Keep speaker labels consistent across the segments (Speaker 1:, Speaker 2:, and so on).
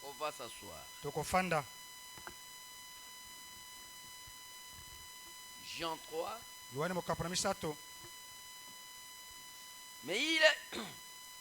Speaker 1: On va s'asseoir.
Speaker 2: Tokofanda.
Speaker 1: Jean 3.
Speaker 2: Yohane mokapuna misato.
Speaker 1: Mais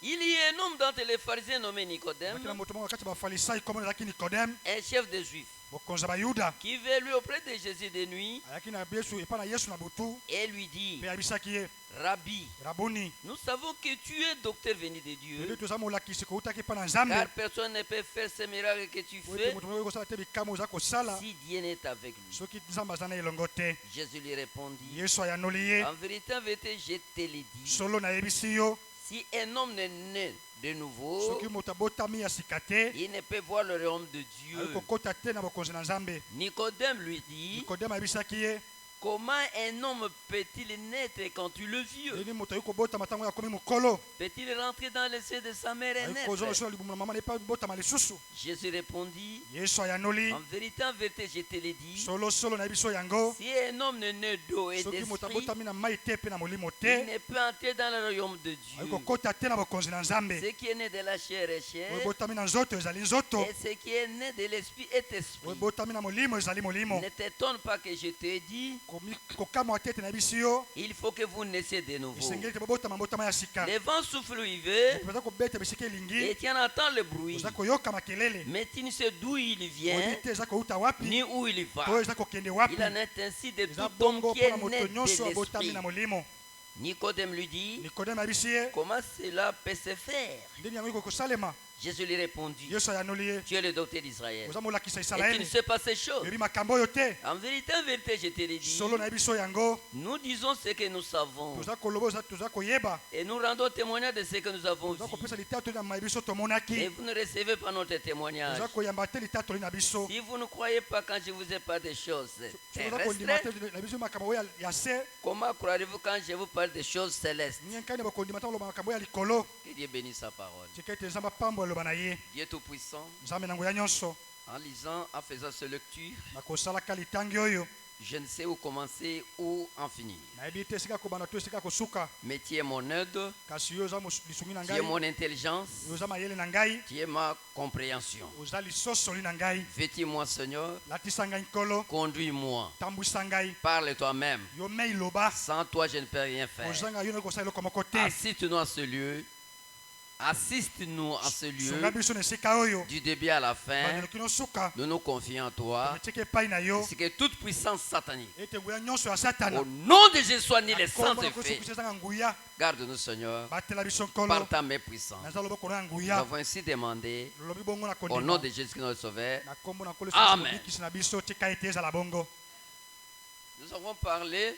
Speaker 1: il y a un homme d'entre les pharisiens nommé Nicodème,
Speaker 2: Makina moto moko kati ba farisai komona zaki Nikodem.
Speaker 1: un chef des Juifs,
Speaker 2: Bokonza ba Yuda.
Speaker 1: qui vint lui auprès de Jésus de nuit
Speaker 2: Ayaki na Yesu epana Yesu na butu.
Speaker 1: et lui dit,
Speaker 2: Pe abisaki ye.
Speaker 1: Rabbi,
Speaker 2: Rabuni.
Speaker 1: nous savons que tu es docteur venu de
Speaker 2: Lelo
Speaker 1: Dieu,
Speaker 2: tozama olakisi koutaki pana Nzambe.
Speaker 1: car personne ne peut faire ces miracles que tu
Speaker 2: Oyo
Speaker 1: fais
Speaker 2: moto moko kosala te bikamwa oza kosala.
Speaker 1: si Dieu n'est avec lui.
Speaker 2: Soki Nzambe aza na elongo te.
Speaker 1: Jésus lui répondit,
Speaker 2: Yesu ayanoli ye.
Speaker 1: en vérité, je te l'ai dit,
Speaker 2: Solo nayebisi yo.
Speaker 1: si un homme n'est né de nouveau,
Speaker 2: Soki moto abotami ya sika te.
Speaker 1: il ne peut voir le royaume de Dieu.
Speaker 2: Ayoko kota te na bokonzi na Nzambe.
Speaker 1: Nicodème lui dit,
Speaker 2: Nikodem ayebisaki ye.
Speaker 1: comment un homme peut-il naître quand il est vieux?
Speaker 2: Leli moto ayoko botama ntango akomi mokolo.
Speaker 1: Peut-il rentrer dans le sein de sa mère et
Speaker 2: Ayoko
Speaker 1: naître?
Speaker 2: kozala solo libumu na mama na ye pa botama lisusu.
Speaker 1: Jésus répondit,
Speaker 2: Yesu ayanoli.
Speaker 1: en vérité, je te l'ai dit,
Speaker 2: Solo nayebi so yango.
Speaker 1: si un homme ne naît d'eau et
Speaker 2: Soki moto
Speaker 1: d'esprit,
Speaker 2: abotami na mai te pe na molimo
Speaker 1: il
Speaker 2: te.
Speaker 1: ne peut entrer dans le royaume de Dieu.
Speaker 2: Ayoko kota te na bokonzi na Nzambe.
Speaker 1: Ce qui est né de la chair est chair,
Speaker 2: Oyo botami na nzoto ezali nzoto.
Speaker 1: et ce qui est né de l'esprit est
Speaker 2: Oyo
Speaker 1: esprit.
Speaker 2: botami na molimo ezali molimo.
Speaker 1: Ne t'étonne pas que je te dis,
Speaker 2: Kokamwa te te nayebisi yo.
Speaker 1: il faut que vous naissiez de nouveau.
Speaker 2: Esengeli te bobotama botama ya sika.
Speaker 1: Le vent souffle où il veut,
Speaker 2: Oza kobeta bisika
Speaker 1: et
Speaker 2: elingi.
Speaker 1: tu en entends le bruit,
Speaker 2: Oza koyoka makelele.
Speaker 1: mais tu ne sais d'où il vient,
Speaker 2: Oyebi te eza kouta wapi.
Speaker 1: ni où il va.
Speaker 2: To eza kokende wapi.
Speaker 1: Il en est ainsi de
Speaker 2: Eza
Speaker 1: tout homme
Speaker 2: bongo
Speaker 1: qui est
Speaker 2: mpona
Speaker 1: né
Speaker 2: moto nyonso
Speaker 1: de
Speaker 2: abotami
Speaker 1: l'esprit.
Speaker 2: na molimo.
Speaker 1: Nicodème lui dit,
Speaker 2: Nikodem ayebisi ye.
Speaker 1: comment cela peut se faire?
Speaker 2: Ndeni yango ekokosalema.
Speaker 1: Jésus lui répondit,
Speaker 2: Yesu ayanoli ye.
Speaker 1: tu es le docteur d'Israël,
Speaker 2: Oza molakisa
Speaker 1: et tu ne
Speaker 2: Israeli.
Speaker 1: sais pas ces choses.
Speaker 2: Oyebi makambo oyo te.
Speaker 1: En vérité, je te l'ai dit,
Speaker 2: Solo nayebi so yango.
Speaker 1: nous disons ce que nous savons,
Speaker 2: Toza koloba toza koyeba.
Speaker 1: et nous rendons témoignage de ce que nous avons
Speaker 2: Toza
Speaker 1: vu.
Speaker 2: kopesa litato na mayebi so
Speaker 1: Et
Speaker 2: tomonaki.
Speaker 1: vous ne recevez pas notre témoignage.
Speaker 2: Toza koyamba te litatoli na biso.
Speaker 1: Si vous ne croyez pas quand je vous ai parlé des choses
Speaker 2: Toza kondima te
Speaker 1: terrestres,
Speaker 2: na biso makambo oyo ya se.
Speaker 1: comment croirez-vous quand je vous parle des choses célestes?
Speaker 2: Nyenkani bakondima te koloba makambo oyo ya likolo.
Speaker 1: Que Dieu bénisse sa parole.
Speaker 2: Tika ete nzambe apambo aloba na ye.
Speaker 1: Dieu Tout-Puissant,
Speaker 2: Nzambe na nguya nyonso.
Speaker 1: en lisant, en faisant cette lecture,
Speaker 2: nakosalaka litangi oyo.
Speaker 1: je ne sais où commencer ou en finir.
Speaker 2: Nayebi te esika kobanda to esika kosuka.
Speaker 1: Mais tu es mon aide,
Speaker 2: Kasi yo oza lisungi na
Speaker 1: tu es
Speaker 2: ngai.
Speaker 1: mon intelligence,
Speaker 2: Yo oza mayele na ngai.
Speaker 1: tu es ma compréhension.
Speaker 2: Oza lisosoli na ngai.
Speaker 1: Vêtis-moi, Seigneur,
Speaker 2: Latisa ngai nkolo.
Speaker 1: conduis-moi,
Speaker 2: Tambwisa ngai.
Speaker 1: parle toi-même.
Speaker 2: Yo mei loba.
Speaker 1: Sans toi, je ne peux rien faire.
Speaker 2: Ozanga yo nakosala eloko moko te.
Speaker 1: Assiste-nous à ce lieu. Assiste-nous à ce lieu,
Speaker 2: Sunga biso na esika oyo.
Speaker 1: du début à la fin.
Speaker 2: Bandeloki nosuka.
Speaker 1: Nous nous confions en toi.
Speaker 2: Metiki epai na yo.
Speaker 1: C'est que toute puissance satanique,
Speaker 2: Ete nguya nyonso ya satana.
Speaker 1: au nom de Jésus, soit ni les
Speaker 2: Kombo
Speaker 1: sangs
Speaker 2: na
Speaker 1: et
Speaker 2: Kristo
Speaker 1: faits.
Speaker 2: Kristo ezanga nguya.
Speaker 1: Garde-nous, Seigneur,
Speaker 2: Batela biso nkolo.
Speaker 1: par ta main puissante.
Speaker 2: Naza loboko na
Speaker 1: Nous
Speaker 2: nguya.
Speaker 1: avons ainsi demandé
Speaker 2: Lobi bongo na
Speaker 1: au nom
Speaker 2: kondima.
Speaker 1: de Jésus notre Sauveur.
Speaker 2: Na kombo na nkolo
Speaker 1: Amen.
Speaker 2: Yesu na biso tika ete ezala bongo.
Speaker 1: Nous avons parlé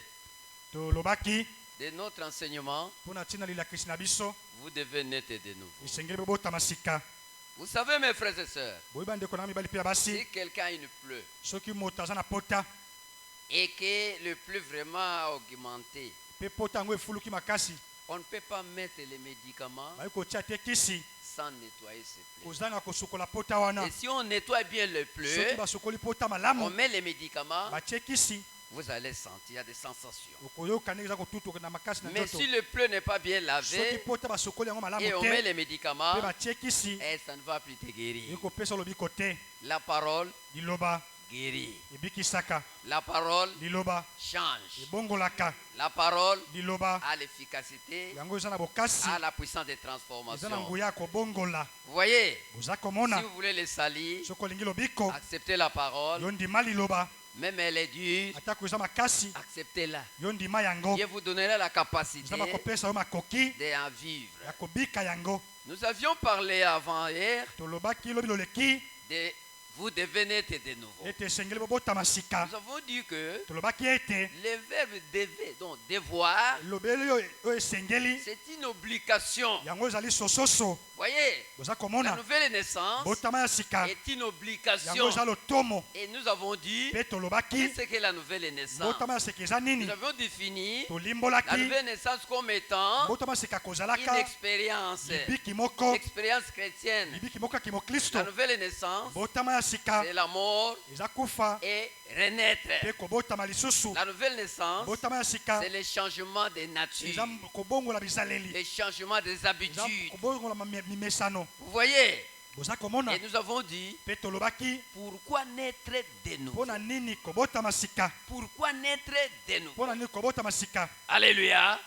Speaker 2: To lobaki
Speaker 1: de notre enseignement.
Speaker 2: mpona ntina lilakisi na biso.
Speaker 1: Vous devez naître de nouveau.
Speaker 2: Esengeli bobotama sika.
Speaker 1: Vous savez, mes frères et sœurs,
Speaker 2: Boyeba ndeko na mibali mpe ya basi.
Speaker 1: si quelqu'un il pleut
Speaker 2: Soki moto aza na pota.
Speaker 1: et que le pluie vraiment a augmenté,
Speaker 2: Mpe pota yango efuluki makasi.
Speaker 1: on ne peut pas mettre les médicaments
Speaker 2: Bayi kotia te kisi.
Speaker 1: sans nettoyer ce pluie.
Speaker 2: Kozanga kosukola pota wana.
Speaker 1: Et si on nettoie bien le
Speaker 2: Soki
Speaker 1: pluie,
Speaker 2: basokoli pota
Speaker 1: on
Speaker 2: malamu.
Speaker 1: met les médicaments,
Speaker 2: Batie kisi.
Speaker 1: vous allez sentir des sensations.
Speaker 2: Okoyoka ndenge eza kotutuka na makasi na
Speaker 1: Mais
Speaker 2: nzoto.
Speaker 1: si le pluie n'est pas bien
Speaker 2: Soki
Speaker 1: lavé
Speaker 2: pota basokoli yango malamu
Speaker 1: et on met
Speaker 2: te.
Speaker 1: les médicaments,
Speaker 2: Mpe batie kisi.
Speaker 1: ça ne va plus te guérir.
Speaker 2: Ekopesa lobiko te.
Speaker 1: La parole
Speaker 2: Liloba
Speaker 1: guérit.
Speaker 2: ebikisaka.
Speaker 1: La parole
Speaker 2: Liloba
Speaker 1: change.
Speaker 2: ebongolaka.
Speaker 1: La parole
Speaker 2: Liloba
Speaker 1: a l'efficacité,
Speaker 2: yango eza na bokasi.
Speaker 1: a la puissance de
Speaker 2: Eza na
Speaker 1: transformation.
Speaker 2: nguya ya kobongola.
Speaker 1: Vous voyez,
Speaker 2: Oza
Speaker 1: si
Speaker 2: komona.
Speaker 1: vous voulez les salir,
Speaker 2: Soki olingi lobiko.
Speaker 1: acceptez la parole,
Speaker 2: Yo ndima liloba.
Speaker 1: même elle est dure,
Speaker 2: Atako eza makasi.
Speaker 1: acceptez-la.
Speaker 2: Yo ndima yango.
Speaker 1: Dieu vous donnera la capacité
Speaker 2: Eza bakopesa yo makoki
Speaker 1: d'en vivre.
Speaker 2: ya kobika yango.
Speaker 1: Nous avions parlé avant hier
Speaker 2: Tolobaki lobi loleki
Speaker 1: de vous devez naître de nouveau.
Speaker 2: ete esengeli bobotama sika.
Speaker 1: Nous avons dit que
Speaker 2: Tolobaki ete
Speaker 1: le verbe devait, donc devoir,
Speaker 2: lobeli oyo esengeli
Speaker 1: c'est une obligation.
Speaker 2: yango ezali sososo.
Speaker 1: Voyez,
Speaker 2: Boza
Speaker 1: la
Speaker 2: komona
Speaker 1: nouvelle naissance
Speaker 2: botama ya sika
Speaker 1: est une
Speaker 2: yango
Speaker 1: obligation.
Speaker 2: eza lotomo.
Speaker 1: Et nous avons dit,
Speaker 2: Mpe tolobaki
Speaker 1: qu'est-ce que la nouvelle naissance?
Speaker 2: botama ya sika eza nini.
Speaker 1: Nous avons défini la
Speaker 2: Tolimbolaki
Speaker 1: nouvelle naissance comme étant
Speaker 2: botama ya sika
Speaker 1: une
Speaker 2: kozalaka
Speaker 1: expérience,
Speaker 2: libiki moko.
Speaker 1: expérience chrétienne.
Speaker 2: Libiki moko ya kimoklisto.
Speaker 1: La nouvelle naissance,
Speaker 2: Botama ya sika
Speaker 1: c'est la mort
Speaker 2: eza kufa
Speaker 1: et renaître.
Speaker 2: mpe kobotama lisusu.
Speaker 1: La nouvelle naissance,
Speaker 2: Botama ya sika
Speaker 1: c'est le changement des natures,
Speaker 2: eza kobongola bizaleli.
Speaker 1: le changement des
Speaker 2: Eza
Speaker 1: habitudes.
Speaker 2: kobongola mimesano.
Speaker 1: Vous voyez,
Speaker 2: boza komona
Speaker 1: Et nous avons dit,
Speaker 2: pe tolobaki
Speaker 1: pourquoi naître de nouveau?
Speaker 2: mpona nini kobotama sika
Speaker 1: Pourquoi naître de nouveau?
Speaker 2: mpona nini kobotama sika
Speaker 1: Alléluia.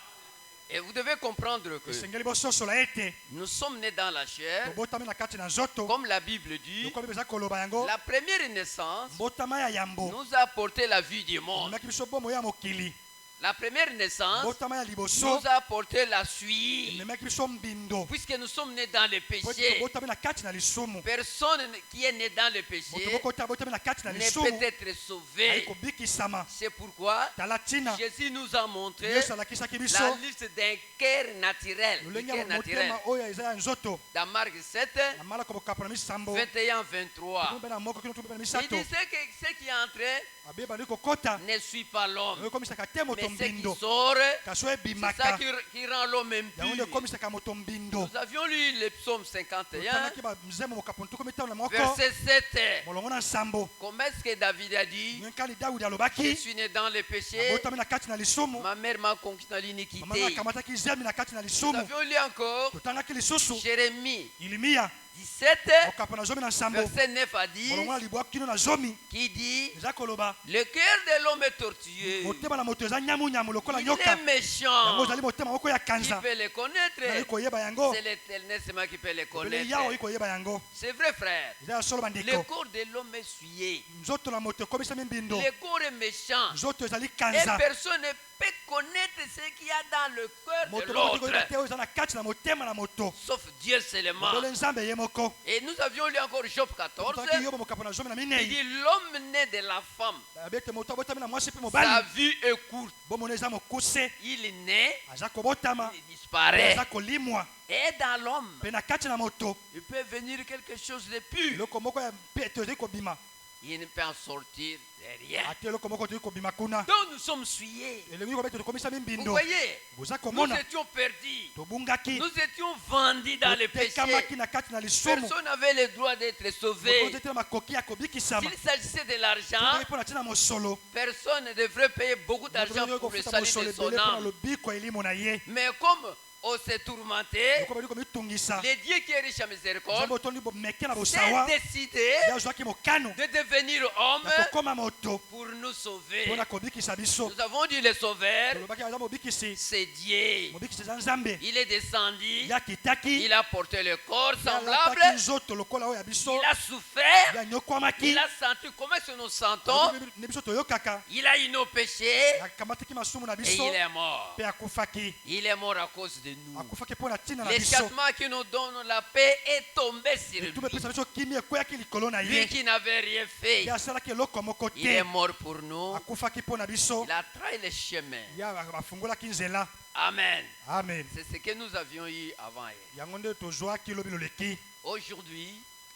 Speaker 1: Et vous devez comprendre que
Speaker 2: esengeli bososola ete
Speaker 1: nous sommes nés dans la chair,
Speaker 2: tobotami na kati na nzoto
Speaker 1: comme la Bible dit.
Speaker 2: lokola eza koloba yango
Speaker 1: La première naissance
Speaker 2: mbotama ya yambo
Speaker 1: nous a apporté la vie du monde.
Speaker 2: ememaki biso bomo ya mokili
Speaker 1: La première naissance
Speaker 2: mbotama ya liboso
Speaker 1: nous a apporté la suie.
Speaker 2: ememaki biso mbindo
Speaker 1: Puisque nous sommes nés dans le
Speaker 2: po ete
Speaker 1: péché,
Speaker 2: tobotami na kati na lisumu
Speaker 1: personne qui est né dans le
Speaker 2: moto
Speaker 1: péché
Speaker 2: moko te abotami na kati na
Speaker 1: ne
Speaker 2: lisumu
Speaker 1: peut être
Speaker 2: ayi
Speaker 1: sauvé.
Speaker 2: kobikisama
Speaker 1: C'est pourquoi
Speaker 2: tala ntina
Speaker 1: Jésus nous a montré
Speaker 2: yesu alakisaki biso
Speaker 1: la liste d'un cœur naturel. Du
Speaker 2: lolenge
Speaker 1: cœur
Speaker 2: ya
Speaker 1: naturel.
Speaker 2: motema oyo eza ya nzoto
Speaker 1: Dans Marc 7,
Speaker 2: na malako bokapona misambo
Speaker 1: 21, 23.
Speaker 2: tumbe na moko kino tumbe na
Speaker 1: Il
Speaker 2: misato
Speaker 1: dit ce qui est entré
Speaker 2: abe bandi kokota
Speaker 1: ne suit pas l'homme,
Speaker 2: oyo ekomisaka te moto
Speaker 1: mais ce qui
Speaker 2: mbindo
Speaker 1: sort,
Speaker 2: kasi
Speaker 1: c'est
Speaker 2: oyo
Speaker 1: ça
Speaker 2: ebimaka
Speaker 1: qui rend l'homme
Speaker 2: yango nde
Speaker 1: impur.
Speaker 2: ekomisaka moto mbindo
Speaker 1: Nous avions lu le psaume 51,
Speaker 2: totangaki bamzemo mokapo ntuku mitano na moko
Speaker 1: verset 7.
Speaker 2: molongo na nsambo
Speaker 1: Comment est-ce que David a dit?
Speaker 2: ngenkani dawidi
Speaker 1: Je
Speaker 2: alobaki
Speaker 1: suis né dans le péché,
Speaker 2: abotami na kati na lisumu
Speaker 1: ma mère m'a conquis dans
Speaker 2: mama
Speaker 1: l'iniquité.
Speaker 2: akamataki zemi na kati na
Speaker 1: Nous
Speaker 2: lisumu
Speaker 1: avions lu encore
Speaker 2: totangaki lisusu
Speaker 1: Jérémie
Speaker 2: ilimia
Speaker 1: 17,
Speaker 2: mokapo na zomi na nsambo
Speaker 1: verset 9 à 10,
Speaker 2: molongo na libwa kino na zomi
Speaker 1: qui dit
Speaker 2: eza koloba
Speaker 1: le cœur de l'homme est tortueux,
Speaker 2: motema na moto eza nyamunyamu lokola
Speaker 1: il
Speaker 2: nyoka
Speaker 1: est méchant.
Speaker 2: yango ezali motema moko ya
Speaker 1: Qui
Speaker 2: kanza
Speaker 1: peut le connaître?
Speaker 2: nayi koyeba yango
Speaker 1: C'est l'Éternel seulement qui peut le
Speaker 2: ebele
Speaker 1: connaître.
Speaker 2: yawo oyi koyeba yango
Speaker 1: C'est vrai, frère.
Speaker 2: eza ya solo
Speaker 1: Le
Speaker 2: bandeko
Speaker 1: corps de l'homme est souillé.
Speaker 2: nzoto na moto ekomisami mbindo
Speaker 1: Le corps est méchant.
Speaker 2: nzoto ezali
Speaker 1: Et
Speaker 2: kanza
Speaker 1: personne ne peut connaître ce qu'il y a dans le cœur de
Speaker 2: moto moko koyeba
Speaker 1: l'autre,
Speaker 2: te oyo eza na kati na motema na moto
Speaker 1: sauf Dieu seulement.
Speaker 2: obele nzambe ye moko
Speaker 1: Et nous avions lu encore Job 14.
Speaker 2: totaki yobo mokapo na zomi na
Speaker 1: Il
Speaker 2: minei
Speaker 1: dit l'homme né de la femme,
Speaker 2: abete moto abotami na mwasi mpe
Speaker 1: sa
Speaker 2: mobali
Speaker 1: vie est courte.
Speaker 2: bomona eza mokuse
Speaker 1: Il naît,
Speaker 2: aza kobotama
Speaker 1: il disparaît.
Speaker 2: aza kolimwa
Speaker 1: Et dans l'homme,
Speaker 2: mpe na kati na moto
Speaker 1: il peut venir quelque chose de pur.
Speaker 2: eloko moko ya peto ezali kobima
Speaker 1: Il ne peut en sortir de rien.
Speaker 2: ate eloko moko toyei kobima kuna
Speaker 1: Donc nous sommes souillés.
Speaker 2: elengi kobete tokomisami
Speaker 1: Vous
Speaker 2: mbindo
Speaker 1: voyez,
Speaker 2: boza
Speaker 1: nous
Speaker 2: komona
Speaker 1: étions perdus.
Speaker 2: tobungaki
Speaker 1: Nous étions vendus dans le péché.
Speaker 2: totekamaki na kati na lisumu
Speaker 1: Personne n'avait le droit d'être sauvé.
Speaker 2: moto ete na makoki ya kobikisama
Speaker 1: S'il s'agissait de l'argent,
Speaker 2: tokoki mpo na ntina mosolo
Speaker 1: personne ne devrait payer beaucoup d'argent
Speaker 2: moto
Speaker 1: pour le
Speaker 2: kofuta
Speaker 1: salut
Speaker 2: mosolo
Speaker 1: de son
Speaker 2: ebele mpo na
Speaker 1: âme.
Speaker 2: lobiko ya elimo na ye
Speaker 1: Mais comme on s'est tourmenté,
Speaker 2: loko bali komitungisa
Speaker 1: le Dieu qui est riche en
Speaker 2: nzambe
Speaker 1: miséricorde
Speaker 2: otondi meke na
Speaker 1: s'est
Speaker 2: bosawa
Speaker 1: décidé
Speaker 2: ye azwaki mokano
Speaker 1: de devenir homme
Speaker 2: ya kokóma moto
Speaker 1: pour nous sauver.
Speaker 2: mpo na kobikisa biso
Speaker 1: Nous avons dit le sauveur,
Speaker 2: tolobaki aza mobikisi
Speaker 1: c'est Dieu.
Speaker 2: mobikisi eza nzambe
Speaker 1: Il est descendu,
Speaker 2: ya kitaki
Speaker 1: il a porté le corps
Speaker 2: ye alataki
Speaker 1: semblable,
Speaker 2: nzoto lokola oyo ya biso
Speaker 1: il a souffert,
Speaker 2: ya nyokwamaki
Speaker 1: il a senti comment est-ce que nous sentons,
Speaker 2: ne biso toyokaka
Speaker 1: il a eu nos péchés
Speaker 2: akamataki masumu na
Speaker 1: et
Speaker 2: biso
Speaker 1: il est mort.
Speaker 2: mpe akufaki
Speaker 1: Il est mort à cause de nous.
Speaker 2: akufaki mpo na ntina na
Speaker 1: Le
Speaker 2: biso
Speaker 1: châtiment qui nous donne la paix est tombé sur
Speaker 2: etuba
Speaker 1: lui.
Speaker 2: epesa biso kimi ekweyaki likolo na
Speaker 1: Lui
Speaker 2: ye
Speaker 1: qui n'avait rien fait,
Speaker 2: ye asalaki eloko moko
Speaker 1: il est
Speaker 2: te
Speaker 1: mort pour nous.
Speaker 2: akufaki mpo na biso
Speaker 1: Il a trahi le chemin.
Speaker 2: ye bafungolaki nzela
Speaker 1: Amen.
Speaker 2: amen
Speaker 1: C'est ce que nous avions eu avant hier.
Speaker 2: yango nde tozwaki lobi loleki
Speaker 1: Aujourd'hui,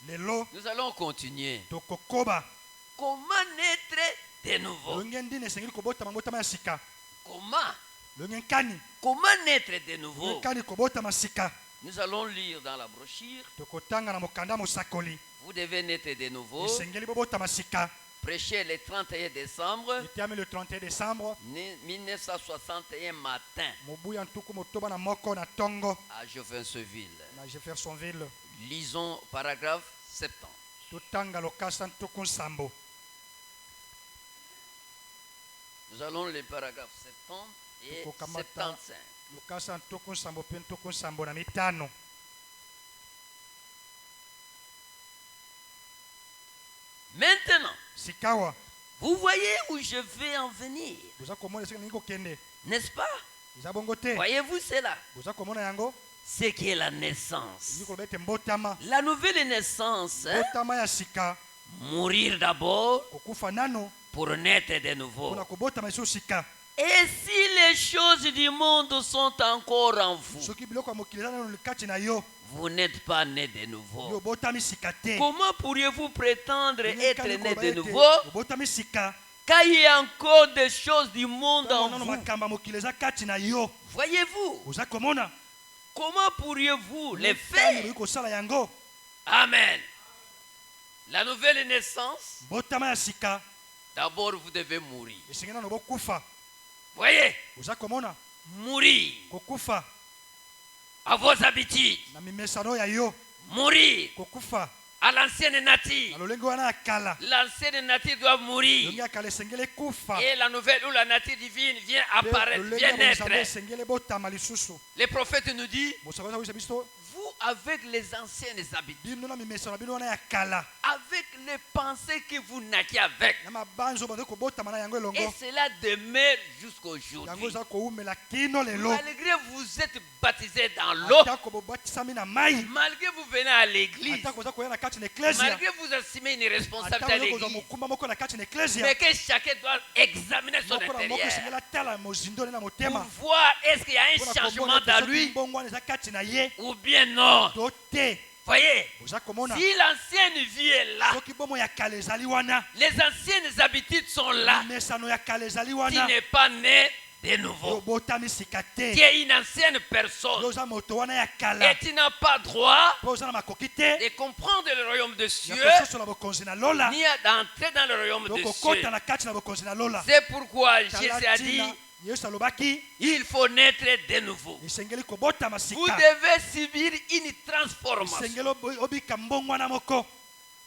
Speaker 2: lelo
Speaker 1: nous allons continuer.
Speaker 2: tokokoba
Speaker 1: Comment naître de nouveau?
Speaker 2: lolenge ndini esengeli kobotama mbotama ya sika
Speaker 1: Comment?
Speaker 2: lolenge nkani
Speaker 1: Comment naître de
Speaker 2: lolenge
Speaker 1: nouveau?
Speaker 2: nkani kobotama sika
Speaker 1: Nous allons lire dans la brochure.
Speaker 2: tokotanga na mokanda mosakoli
Speaker 1: Vous devez naître de nouveau.
Speaker 2: esengeli bobotama sika
Speaker 1: Prêcher le 31 décembre
Speaker 2: etiami le 31 décembre
Speaker 1: 1961 matin
Speaker 2: mobu ya ntuku motoba na moko na ntongo
Speaker 1: à Jeffersonville.
Speaker 2: na jeffersonville
Speaker 1: Lisons paragraphe 70.
Speaker 2: totanga lokasa ntuku nsambo
Speaker 1: Nous allons les paragraphes 70 et
Speaker 2: Tokokamata.
Speaker 1: 75.
Speaker 2: lokasa ntuku nsambo mpe ntuku nsambo na mitano
Speaker 1: Maintenant,
Speaker 2: sikawa
Speaker 1: vous voyez où je vais en venir,
Speaker 2: boza komona esika ningi kokende
Speaker 1: n'est-ce pas?
Speaker 2: eza bongo te
Speaker 1: Voyez-vous cela?
Speaker 2: boza komona yango
Speaker 1: Ce qui est la naissance.
Speaker 2: ningi koloba ete mbotama
Speaker 1: La nouvelle naissance, hein,
Speaker 2: mbotama ya sika
Speaker 1: mourir d'abord
Speaker 2: kokufa nano
Speaker 1: pour naître de nouveau.
Speaker 2: mpona kobotama esi osika
Speaker 1: Et si les choses du monde sont encore en vous,
Speaker 2: soki biloko ya mokili eza nano kati na yo
Speaker 1: vous n'êtes pas né de
Speaker 2: yo
Speaker 1: nouveau.
Speaker 2: obotami sika te
Speaker 1: Comment pourriez-vous prétendre
Speaker 2: Ningi
Speaker 1: être
Speaker 2: kani
Speaker 1: né
Speaker 2: koloba
Speaker 1: de
Speaker 2: ete
Speaker 1: nouveau
Speaker 2: obotami sika
Speaker 1: quand il y a encore des choses du monde
Speaker 2: ntango
Speaker 1: en
Speaker 2: nano
Speaker 1: vous?
Speaker 2: makambo ya mokili eza kati na yo
Speaker 1: Voyez-vous,
Speaker 2: oza komona
Speaker 1: comment pourriez-vous les
Speaker 2: Kani
Speaker 1: faire?
Speaker 2: okoki kosala yango
Speaker 1: Amen. La nouvelle naissance,
Speaker 2: botama ya sika
Speaker 1: d'abord vous devez mourir.
Speaker 2: esengeli nano bokufa
Speaker 1: Voyez,
Speaker 2: oza komona
Speaker 1: mourir
Speaker 2: kokufa
Speaker 1: à vos habitudes,
Speaker 2: na mimesano ya yo
Speaker 1: mourir
Speaker 2: kokufa
Speaker 1: à l'ancienne
Speaker 2: na
Speaker 1: nature.
Speaker 2: lolenge wana ya kala
Speaker 1: L'ancienne nature doit mourir.
Speaker 2: lolenge ya kala esengeli kufa
Speaker 1: Et la nouvelle ou la nature divine vient apparaître,
Speaker 2: lolenge
Speaker 1: vient
Speaker 2: ya bonzambe
Speaker 1: naître.
Speaker 2: esengeli botama lisusu
Speaker 1: Les prophètes nous disent,
Speaker 2: mosakoza koyisa biso
Speaker 1: vous avec les anciennes habitudes,
Speaker 2: bino na mimesano na bino wana ya kala
Speaker 1: avec les pensées que vous naquez avec,
Speaker 2: na mabanzo bande kobotama na yango
Speaker 1: et
Speaker 2: elongo
Speaker 1: cela demeure
Speaker 2: yango
Speaker 1: jusqu'aujourd'hui.
Speaker 2: eza koumela kino lelo
Speaker 1: Malgré vous êtes baptisés dans l'eau,
Speaker 2: atako bobatisami na mai
Speaker 1: malgré vous venez à l'église,
Speaker 2: atako oza koya na kati na eklesia
Speaker 1: malgré vous assumez une responsabilité à
Speaker 2: atako kozwa
Speaker 1: l'église,
Speaker 2: mokumba moko na kati na eklesia
Speaker 1: mais que chacun doit examiner son
Speaker 2: moko na moko
Speaker 1: intérieur
Speaker 2: esengeli atala mozindo ne na
Speaker 1: pour
Speaker 2: motema
Speaker 1: voir est-ce qu'il y a un
Speaker 2: mpona
Speaker 1: changement
Speaker 2: komona
Speaker 1: dans
Speaker 2: soki
Speaker 1: lui
Speaker 2: mbongo wana eza kati na ye
Speaker 1: ou bien non.
Speaker 2: to te
Speaker 1: Voyez,
Speaker 2: oza komona
Speaker 1: si l'ancienne vie est là,
Speaker 2: soki bomo ya kala ezali wana
Speaker 1: les anciennes habitudes sont là,
Speaker 2: mimesano ya kala ezali
Speaker 1: tu
Speaker 2: wana
Speaker 1: n'es pas né de nouveau.
Speaker 2: obotami sika te
Speaker 1: Tu es une ancienne
Speaker 2: yo
Speaker 1: personne
Speaker 2: oza moto wana ya kala
Speaker 1: et tu n'as pas droit
Speaker 2: mpo oza na makoki te
Speaker 1: de comprendre le royaume de
Speaker 2: ya
Speaker 1: cieux
Speaker 2: kososola bokonzi na lola
Speaker 1: ni d'entrer dans le royaume
Speaker 2: to
Speaker 1: de
Speaker 2: kokota
Speaker 1: cieux.
Speaker 2: na kati na bokonzi na lola
Speaker 1: C'est pourquoi Jésus
Speaker 2: Tala
Speaker 1: a dit,
Speaker 2: tina, yesu alobaki
Speaker 1: il faut naître de nouveau.
Speaker 2: esengeli kobotama
Speaker 1: Vous
Speaker 2: sika
Speaker 1: devez subir une transformation,
Speaker 2: esengeli obika mbongo wana moko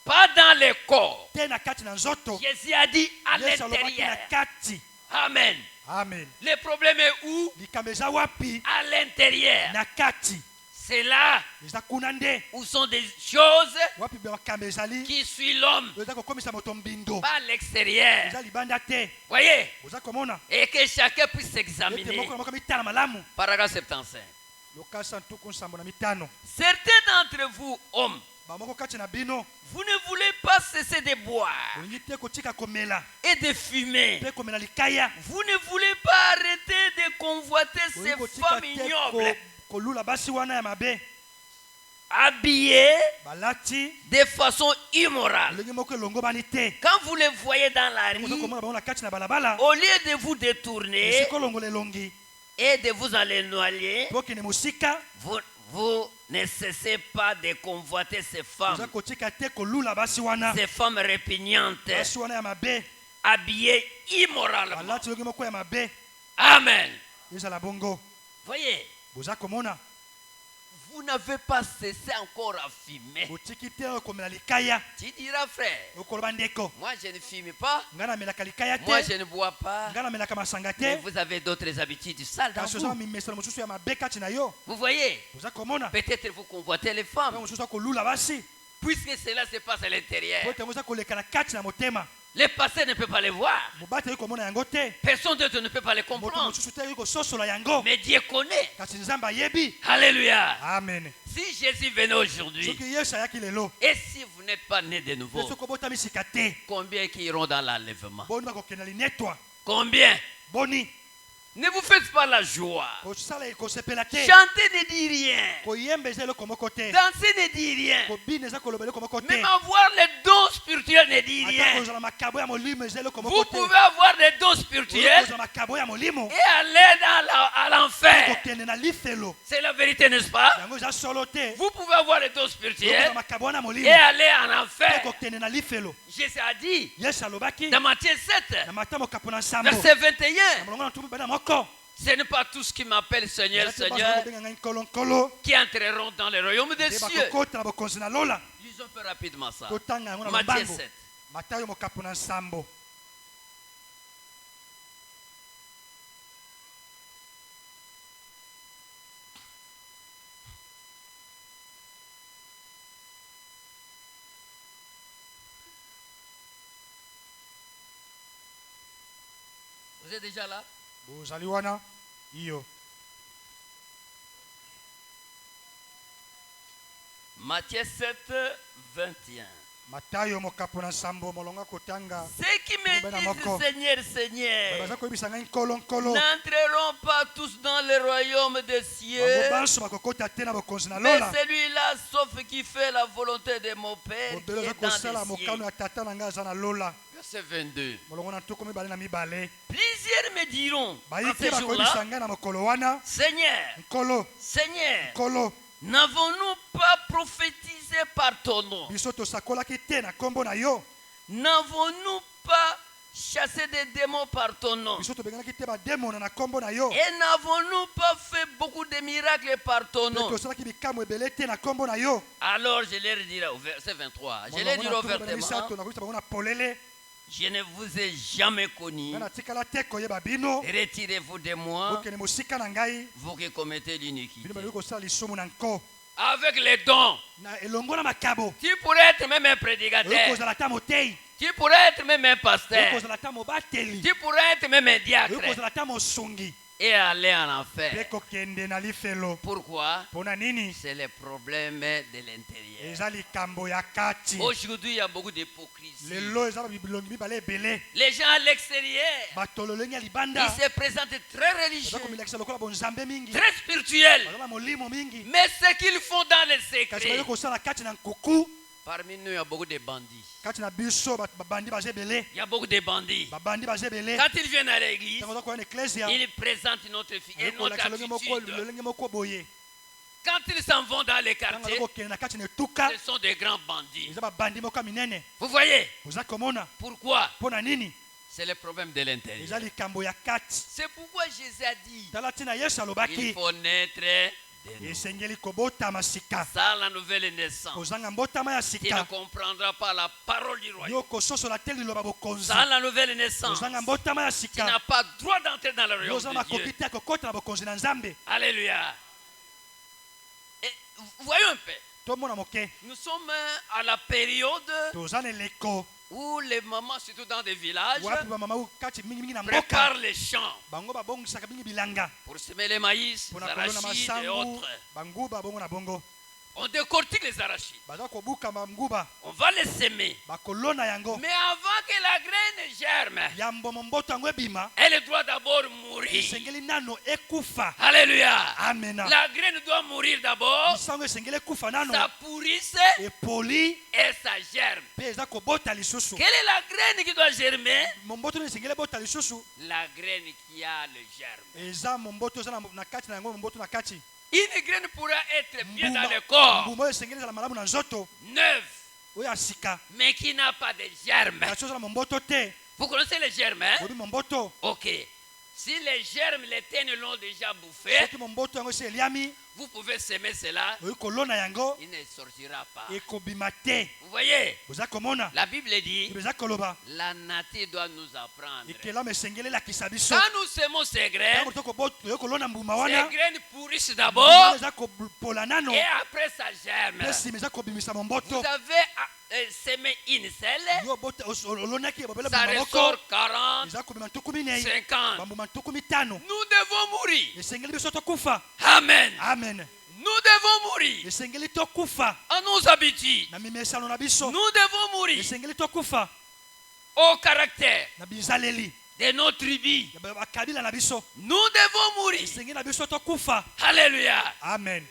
Speaker 1: pas dans le corps.
Speaker 2: te na kati na nzoto
Speaker 1: Jésus a dit à
Speaker 2: yesu alobaki na
Speaker 1: l'intérieur.
Speaker 2: kati
Speaker 1: Amen.
Speaker 2: amen
Speaker 1: Le problème est où?
Speaker 2: likambo eza wapi
Speaker 1: À l'intérieur.
Speaker 2: na kati
Speaker 1: C'est là
Speaker 2: eza kuna nde
Speaker 1: où sont des choses
Speaker 2: wapi makambo ezali
Speaker 1: qui suivent l'homme,
Speaker 2: oyo eza kokomisa moto mbindo
Speaker 1: pas l'extérieur.
Speaker 2: eza libanda te
Speaker 1: Voyez?
Speaker 2: oza komona
Speaker 1: Et que chacun puisse
Speaker 2: ete
Speaker 1: s'examiner.
Speaker 2: moko na moko mitala malamu
Speaker 1: Paragraphe 75.
Speaker 2: lokasa ntuku nsambo na mitano
Speaker 1: Certains d'entre vous, hommes,
Speaker 2: bamoko kati na bino
Speaker 1: vous ne voulez pas cesser de boire
Speaker 2: olingi te kotika komela
Speaker 1: et de fumer.
Speaker 2: mpe komela likaya
Speaker 1: Vous ne voulez pas arrêter de convoiter ces
Speaker 2: olingi kotika
Speaker 1: femmes
Speaker 2: te
Speaker 1: ignobles,
Speaker 2: kolula basi wana ya mabe
Speaker 1: habillées
Speaker 2: balati
Speaker 1: de façon immorale.
Speaker 2: olingi moko elongo bani te
Speaker 1: Quand vous les voyez dans la
Speaker 2: oza
Speaker 1: rue,
Speaker 2: komona bango na kati na balabala
Speaker 1: au lieu de vous détourner
Speaker 2: esika olongola elongi
Speaker 1: et de vous aller noyer,
Speaker 2: mpo okende mosika
Speaker 1: vous ne cessez pas de convoiter ces
Speaker 2: oza
Speaker 1: femmes,
Speaker 2: kotika te kolula basi wana
Speaker 1: ces femmes répugnantes,
Speaker 2: basi wana ya mabe
Speaker 1: habillées immoralement.
Speaker 2: balati elongi moko ya mabe
Speaker 1: Amen.
Speaker 2: ezala bongo
Speaker 1: Voyez,
Speaker 2: boza komona
Speaker 1: vous n'avez pas cessé encore à fumer.
Speaker 2: botiki te komela likaya
Speaker 1: Tu diras, frère,
Speaker 2: okoloba ndeko
Speaker 1: moi je ne fume pas,
Speaker 2: ngai namelaka likaya
Speaker 1: moi
Speaker 2: te
Speaker 1: je ne bois pas,
Speaker 2: ngai namelaka masanga
Speaker 1: mais
Speaker 2: te
Speaker 1: vous avez d'autres habitudes sales dans
Speaker 2: kasi oza na
Speaker 1: vous.
Speaker 2: mimesano mosusu ya mabe kati na yo
Speaker 1: Vous voyez,
Speaker 2: oza komona
Speaker 1: peut-être vous convoitez les
Speaker 2: mpe
Speaker 1: femmes,
Speaker 2: mosusu akolula basi
Speaker 1: puisque cela se passe à
Speaker 2: po
Speaker 1: l'intérieur.
Speaker 2: ete yango eza koleka na kati na motema
Speaker 1: Les passés ne peuvent pas les voir.
Speaker 2: mobati ayi komona yango te
Speaker 1: Personne d'autre ne peut pas les
Speaker 2: moto
Speaker 1: comprendre.
Speaker 2: mosusu te ayi kososola yango
Speaker 1: Mais Dieu connaît.
Speaker 2: kasi nzambe ayebi
Speaker 1: Alléluia.
Speaker 2: amen
Speaker 1: Si Jésus venait aujourd'hui,
Speaker 2: soki yesu ayaki lelo
Speaker 1: et si vous n'êtes pas né de
Speaker 2: te
Speaker 1: nouveau,
Speaker 2: soki obotami sika te
Speaker 1: combien qui iront dans l'enlèvement?
Speaker 2: boni bakokenda linetwa
Speaker 1: Combien?
Speaker 2: boni
Speaker 1: Ne vous faites pas la joie.
Speaker 2: kosala kosepela te
Speaker 1: Chanter ne dit rien.
Speaker 2: koyemba eza eloko moko te
Speaker 1: Danser ne dit rien.
Speaker 2: kobina eza koloba eloko moko te
Speaker 1: Même avoir les dons spirituels ne dit
Speaker 2: ata
Speaker 1: rien.
Speaker 2: kozala makabo ya molimo eza eloko
Speaker 1: Vous
Speaker 2: moko te
Speaker 1: pouvez avoir des dons
Speaker 2: Oyo
Speaker 1: spirituels
Speaker 2: kozala makabo ya molimo
Speaker 1: et aller à l'enfer.
Speaker 2: kokende na lifelo
Speaker 1: C'est la vérité, n'est-ce pas?
Speaker 2: yango eza solo te
Speaker 1: Vous pouvez avoir les dons
Speaker 2: kozala
Speaker 1: spirituels
Speaker 2: makabo wana
Speaker 1: et
Speaker 2: molimo
Speaker 1: aller en
Speaker 2: mpe
Speaker 1: enfer.
Speaker 2: kokende na lifelo
Speaker 1: Jésus a dit
Speaker 2: yesu alobaki
Speaker 1: dans Matthieu 7,
Speaker 2: na mata mokapo na nsambo
Speaker 1: verset
Speaker 2: na
Speaker 1: 21,
Speaker 2: molongo na ntumu bana moko
Speaker 1: ce n'est pas tous qui m'appellent Seigneur,
Speaker 2: Ezali te basi
Speaker 1: Seigneur,
Speaker 2: bakobenga ngai nkolo
Speaker 1: qui entreront dans le royaume des
Speaker 2: nde
Speaker 1: cieux.
Speaker 2: bakokota na bokonzi na lola
Speaker 1: Lisons un peu rapidement ça.
Speaker 2: totanga yango na
Speaker 1: Matthieu
Speaker 2: lombango
Speaker 1: 7.
Speaker 2: matayo mokapo na nsambo
Speaker 1: Vous êtes déjà là?
Speaker 2: bozali wana iyo
Speaker 1: Matthieu 7, 21.
Speaker 2: matayo mokapo na nsambo molongo kotanga
Speaker 1: Ceux qui me
Speaker 2: Bana
Speaker 1: disent
Speaker 2: moko.
Speaker 1: Seigneur, Seigneur,
Speaker 2: baza koyebisa ngai nkolo
Speaker 1: n'entreront pas tous dans le royaume des
Speaker 2: bango
Speaker 1: cieux,
Speaker 2: banso bakokota te na bokonzi na
Speaker 1: mais
Speaker 2: lola
Speaker 1: celui-là, sauf qui fait la volonté de mon Père qui
Speaker 2: bobele oza
Speaker 1: est dans
Speaker 2: kosala
Speaker 1: les cieux.
Speaker 2: mokano ya tata na ngai aza na lola
Speaker 1: Verset 22.
Speaker 2: molongo na ntuku mibale na mibale
Speaker 1: Plusieurs me diront en
Speaker 2: bayiki
Speaker 1: ce jour-là,
Speaker 2: bakoyebisa ngai na mokolo wana
Speaker 1: Seigneur,
Speaker 2: nkolo
Speaker 1: Seigneur,
Speaker 2: nkolo
Speaker 1: n'avons-nous pas prophétisé par ton nom?
Speaker 2: biso tosakolaki te na nkombo na yo
Speaker 1: N'avons-nous pas chassé des démons par ton nom?
Speaker 2: biso tobenganaki te bademona na kombo na yo
Speaker 1: Et n'avons-nous pas fait beaucoup de miracles par ton
Speaker 2: mpe
Speaker 1: nom?
Speaker 2: tosalaki bikamwa ebele te na kombo na yo
Speaker 1: Alors je leur dirai au verset 23, je leur dirai ouvertement,
Speaker 2: nakoyisa bango na polele
Speaker 1: je ne vous ai jamais connu.
Speaker 2: nga natikala te koyeba bino
Speaker 1: Retirez-vous de moi,
Speaker 2: bokende mosika na ngai
Speaker 1: vous qui commettez l'iniquité.
Speaker 2: bino balingi kosala lisumu na nko
Speaker 1: Avec les dons,
Speaker 2: na elongo na makabo
Speaker 1: tu pourrais être même un
Speaker 2: oyo
Speaker 1: prédicateur,
Speaker 2: kozala ta motei
Speaker 1: tu pourrais être même un
Speaker 2: oyo
Speaker 1: pasteur,
Speaker 2: kozala ta mobateli
Speaker 1: tu pourrais être même un
Speaker 2: oyo
Speaker 1: diacre
Speaker 2: kozala ta mosungi
Speaker 1: et aller en
Speaker 2: mpe
Speaker 1: enfer.
Speaker 2: kokende na lifelo
Speaker 1: Pourquoi?
Speaker 2: mpona nini
Speaker 1: C'est le problème de l'intérieur.
Speaker 2: eza likambo ya kati
Speaker 1: Aujourd'hui, il y a beaucoup d'hypocrisie.
Speaker 2: lelo eza bilongi mibale ebele
Speaker 1: Les gens à l'extérieur,
Speaker 2: bato lolenge ya
Speaker 1: ils
Speaker 2: libanda
Speaker 1: se présentent très
Speaker 2: baza
Speaker 1: religieux,
Speaker 2: komilakisa lokola bonzambe mingi
Speaker 1: très spirituels.
Speaker 2: baza na molimo mingi
Speaker 1: Mais ce qu'ils font dans les
Speaker 2: kasi
Speaker 1: secrets,
Speaker 2: baye kosala kati na nkuku
Speaker 1: parmi nous, il y a beaucoup de bandits.
Speaker 2: kati na biso babandi baza ebele
Speaker 1: Il y a beaucoup de bandits.
Speaker 2: babandi baza ebele
Speaker 1: Quand ils viennent à l'église,
Speaker 2: ntango oza koya na eklesia
Speaker 1: ils présentent notre fille et notre
Speaker 2: kolakisa
Speaker 1: attitude.
Speaker 2: lolenge moko boye
Speaker 1: Quand ils s'en vont dans les
Speaker 2: ntango
Speaker 1: quartiers,
Speaker 2: aza kokende na kati na etuka
Speaker 1: ce sont des grands bandits.
Speaker 2: eza babandi moko ya minene
Speaker 1: Vous voyez
Speaker 2: oza komona
Speaker 1: pourquoi?
Speaker 2: mpona nini
Speaker 1: C'est le problème de l'intérieur.
Speaker 2: eza likambo ya kati
Speaker 1: C'est pourquoi Jésus a dit,
Speaker 2: tala ntina yesu
Speaker 1: il
Speaker 2: alobaki
Speaker 1: faut naître de nouveau.
Speaker 2: esengeli kobotama sika
Speaker 1: Ça, la nouvelle naissance.
Speaker 2: kozanga mbotama ya
Speaker 1: Tu ne
Speaker 2: sika
Speaker 1: comprendras pas la parole du royaume.
Speaker 2: yo kososola te liloba bokonzi
Speaker 1: Sans la nouvelle naissance,
Speaker 2: kozanga mbotama ya
Speaker 1: tu
Speaker 2: sika
Speaker 1: n'as pas droit d'entrer dans le
Speaker 2: yo
Speaker 1: royaume
Speaker 2: oza
Speaker 1: de
Speaker 2: makoki
Speaker 1: Dieu.
Speaker 2: te ya kokota na bokonzi na nzambe
Speaker 1: Alléluia. Et voyons un peu.
Speaker 2: tomona moke
Speaker 1: Nous sommes à la période
Speaker 2: toza na eleko
Speaker 1: où les mamans, surtout dans des villages,
Speaker 2: wapi bamama oyo kati mingimingi na mboka
Speaker 1: préparent les champs
Speaker 2: bango babongisaka mingi bilanga
Speaker 1: pour semer les maïs, les
Speaker 2: mpona kolona
Speaker 1: arachides et
Speaker 2: masangu
Speaker 1: autres.
Speaker 2: banguba bongo na bongo
Speaker 1: On décortique les arachides.
Speaker 2: baza kobuka banguba
Speaker 1: On va les semer.
Speaker 2: bakolona yango
Speaker 1: Mais avant que la graine germe,
Speaker 2: yambo momboto yango ebima
Speaker 1: elle doit d'abord mourir.
Speaker 2: esengeli nano ekufa
Speaker 1: Alléluia.
Speaker 2: amena
Speaker 1: La graine doit mourir d'abord,
Speaker 2: lisango esengeli ekufa nano
Speaker 1: ça pourrisse
Speaker 2: epoli
Speaker 1: et ça germe.
Speaker 2: mpe eza kobota lisusu
Speaker 1: Quelle est la graine qui doit germer?
Speaker 2: momboto oyo esengeli ebota lisusu
Speaker 1: La graine qui a le germe.
Speaker 2: eza momboto eza na kati na yango momboto na kati
Speaker 1: Une graine pourra être bien dans le corps,
Speaker 2: mbuma oyo esengeli ezala malamu na nzoto
Speaker 1: neuve,
Speaker 2: oyo ya sika
Speaker 1: mais qui n'a pas de germe.
Speaker 2: kasi ozala momboto te
Speaker 1: Vous connaissez les germes, hein?
Speaker 2: obi momboto
Speaker 1: Ok. Si les germes, les tênes l'ont déjà bouffé,
Speaker 2: soki momboto yango esi eliami
Speaker 1: vous pouvez semer cela,
Speaker 2: oyi kolona yango
Speaker 1: il ne sortira pas.
Speaker 2: ekobima te
Speaker 1: Vous voyez,
Speaker 2: oza komona
Speaker 1: la Bible dit,
Speaker 2: eza koloba
Speaker 1: la nature doit nous apprendre.
Speaker 2: ekelamu esengeli elakisa biso
Speaker 1: Quand nous semons ces graines,
Speaker 2: ntango toyo kolona mbuma
Speaker 1: ces
Speaker 2: wana
Speaker 1: graines pourrissent
Speaker 2: mbuma
Speaker 1: d'abord
Speaker 2: eza kopola nano
Speaker 1: et après ça germe.
Speaker 2: mpe nsima eza kobimisa
Speaker 1: Vous
Speaker 2: momboto
Speaker 1: avez semé une selle,
Speaker 2: yo olonaki ebobele
Speaker 1: ça
Speaker 2: mbuma
Speaker 1: ressort
Speaker 2: moko
Speaker 1: 40,
Speaker 2: eza kobima ntuku minei
Speaker 1: 50.
Speaker 2: bambuma ntuku mitano
Speaker 1: Nous devons mourir.
Speaker 2: esengeli biso tokufa
Speaker 1: Amen.
Speaker 2: amen
Speaker 1: Nous devons mourir
Speaker 2: esengeli tokufa
Speaker 1: à nos habitudes.
Speaker 2: na mimesano na biso
Speaker 1: Nous devons mourir
Speaker 2: esengeli tokufa
Speaker 1: au caractère
Speaker 2: na bizaleli
Speaker 1: de nos tribus.
Speaker 2: ya bakabila na biso
Speaker 1: Nous devons mourir.
Speaker 2: esengeli na biso tokufa
Speaker 1: Alléluia.
Speaker 2: amen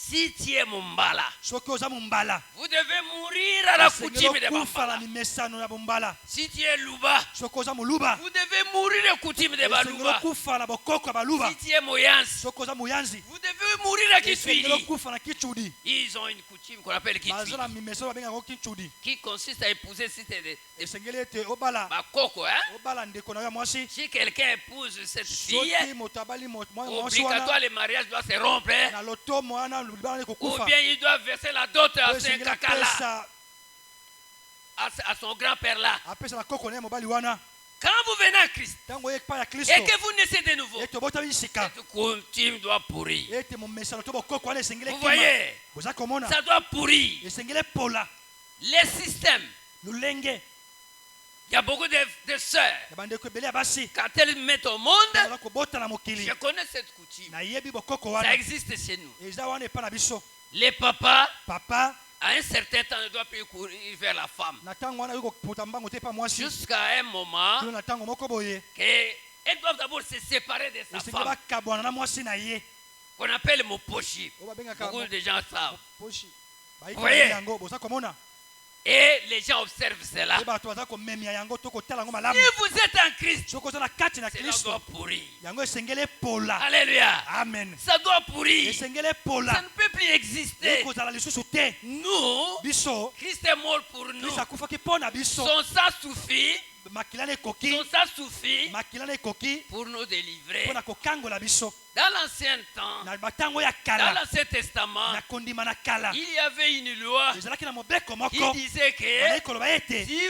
Speaker 1: Si tu es Mumbala,
Speaker 2: soki oza mombala
Speaker 1: vous devez mourir à la
Speaker 2: esengeli
Speaker 1: coutume de
Speaker 2: okufa na
Speaker 1: Bambala.
Speaker 2: mimesano ya bombala
Speaker 1: Si tu es Luba,
Speaker 2: soki oza moluba
Speaker 1: vous devez mourir à la coutume de
Speaker 2: esengeli
Speaker 1: Baluba.
Speaker 2: okufa na bokoko ya baluba
Speaker 1: Si tu es Moyansi,
Speaker 2: soki oza moyanzi
Speaker 1: vous devez mourir à
Speaker 2: esengeli
Speaker 1: Kitwili.
Speaker 2: okufa na kichudi
Speaker 1: Ils ont une coutume qu'on appelle
Speaker 2: baza
Speaker 1: Kitwili,
Speaker 2: na mimesano babengaka yango kichudi
Speaker 1: qui consiste à épouser si c'est des
Speaker 2: esengeli ete obala
Speaker 1: Bakoko, hein?
Speaker 2: obala ndeko na yo ya mwasi
Speaker 1: Si quelqu'un épouse cette fille,
Speaker 2: soki moto abali mwasi wana
Speaker 1: obligatoire le mariage doit se rompre, hein?
Speaker 2: na lotomo wana libala
Speaker 1: Ou
Speaker 2: kokufa
Speaker 1: bien il doit verser la dot à
Speaker 2: oyo
Speaker 1: son
Speaker 2: esengeli
Speaker 1: caca là,
Speaker 2: apesa
Speaker 1: à son grand-père là.
Speaker 2: apesa na koko na ye mobali wana
Speaker 1: Quand vous venez à Christ
Speaker 2: ntango oye epai ya
Speaker 1: et
Speaker 2: kristo
Speaker 1: que vous naissez de nouveau,
Speaker 2: ete obotami sika
Speaker 1: cette coutume doit pourrir.
Speaker 2: ete momesano to bokoko wana esengeli
Speaker 1: Vous
Speaker 2: ekima
Speaker 1: voyez,
Speaker 2: boza komona
Speaker 1: ça doit pourrir.
Speaker 2: esengeli epola
Speaker 1: Les systèmes,
Speaker 2: lolenge
Speaker 1: il y a beaucoup de sœurs,
Speaker 2: ya bandeko ebele ya basi
Speaker 1: quand elles mettent au monde,
Speaker 2: baza kobota na mokili
Speaker 1: je connais cette coutume.
Speaker 2: nayebi bokoko
Speaker 1: Ça
Speaker 2: wana
Speaker 1: existe chez nous.
Speaker 2: eza wana epai na biso
Speaker 1: Les papas,
Speaker 2: papa
Speaker 1: à un certain temps, ne doivent plus courir vers la femme.
Speaker 2: na ntango wana oyi koputa mbango te epai ya mwasi
Speaker 1: Jusqu'à un moment
Speaker 2: kino na ntango moko boye
Speaker 1: qu'elles doivent d'abord se séparer de sa
Speaker 2: esengeli
Speaker 1: femme,
Speaker 2: bakabwana na mwasi na ye
Speaker 1: qu'on appelle Moposhi.
Speaker 2: oyo babengaka
Speaker 1: Beaucoup de gens savent.
Speaker 2: poshi
Speaker 1: Voyez.
Speaker 2: bayikeli yango boza komona
Speaker 1: Et les gens observent cela.
Speaker 2: ye bato baza komemia yango to kotala yango
Speaker 1: Si
Speaker 2: malamu
Speaker 1: vous êtes en Christ,
Speaker 2: soki oza na kati na
Speaker 1: cela
Speaker 2: kristo
Speaker 1: doit pourrir.
Speaker 2: yango esengeli epola
Speaker 1: Alléluia.
Speaker 2: amen
Speaker 1: Ça doit pourrir.
Speaker 2: esengeli
Speaker 1: Ça
Speaker 2: epola
Speaker 1: ne peut plus exister.
Speaker 2: ekozala lisusu te
Speaker 1: Nous,
Speaker 2: biso
Speaker 1: Christ est mort pour nous.
Speaker 2: kristo akufaki mpo na biso
Speaker 1: Son sang suffit
Speaker 2: makila na ekoki
Speaker 1: Donc ça suffit
Speaker 2: makila na ekoki
Speaker 1: pour nous délivrer.
Speaker 2: mpona kokangola biso
Speaker 1: Dans l'ancien temps,
Speaker 2: na batango ya
Speaker 1: dans
Speaker 2: kala
Speaker 1: l'Ancien Testament,
Speaker 2: na kondima na kala
Speaker 1: il y avait une loi
Speaker 2: ezalaki na mobeko
Speaker 1: qui
Speaker 2: moko
Speaker 1: disait que
Speaker 2: bazali koloba ete
Speaker 1: si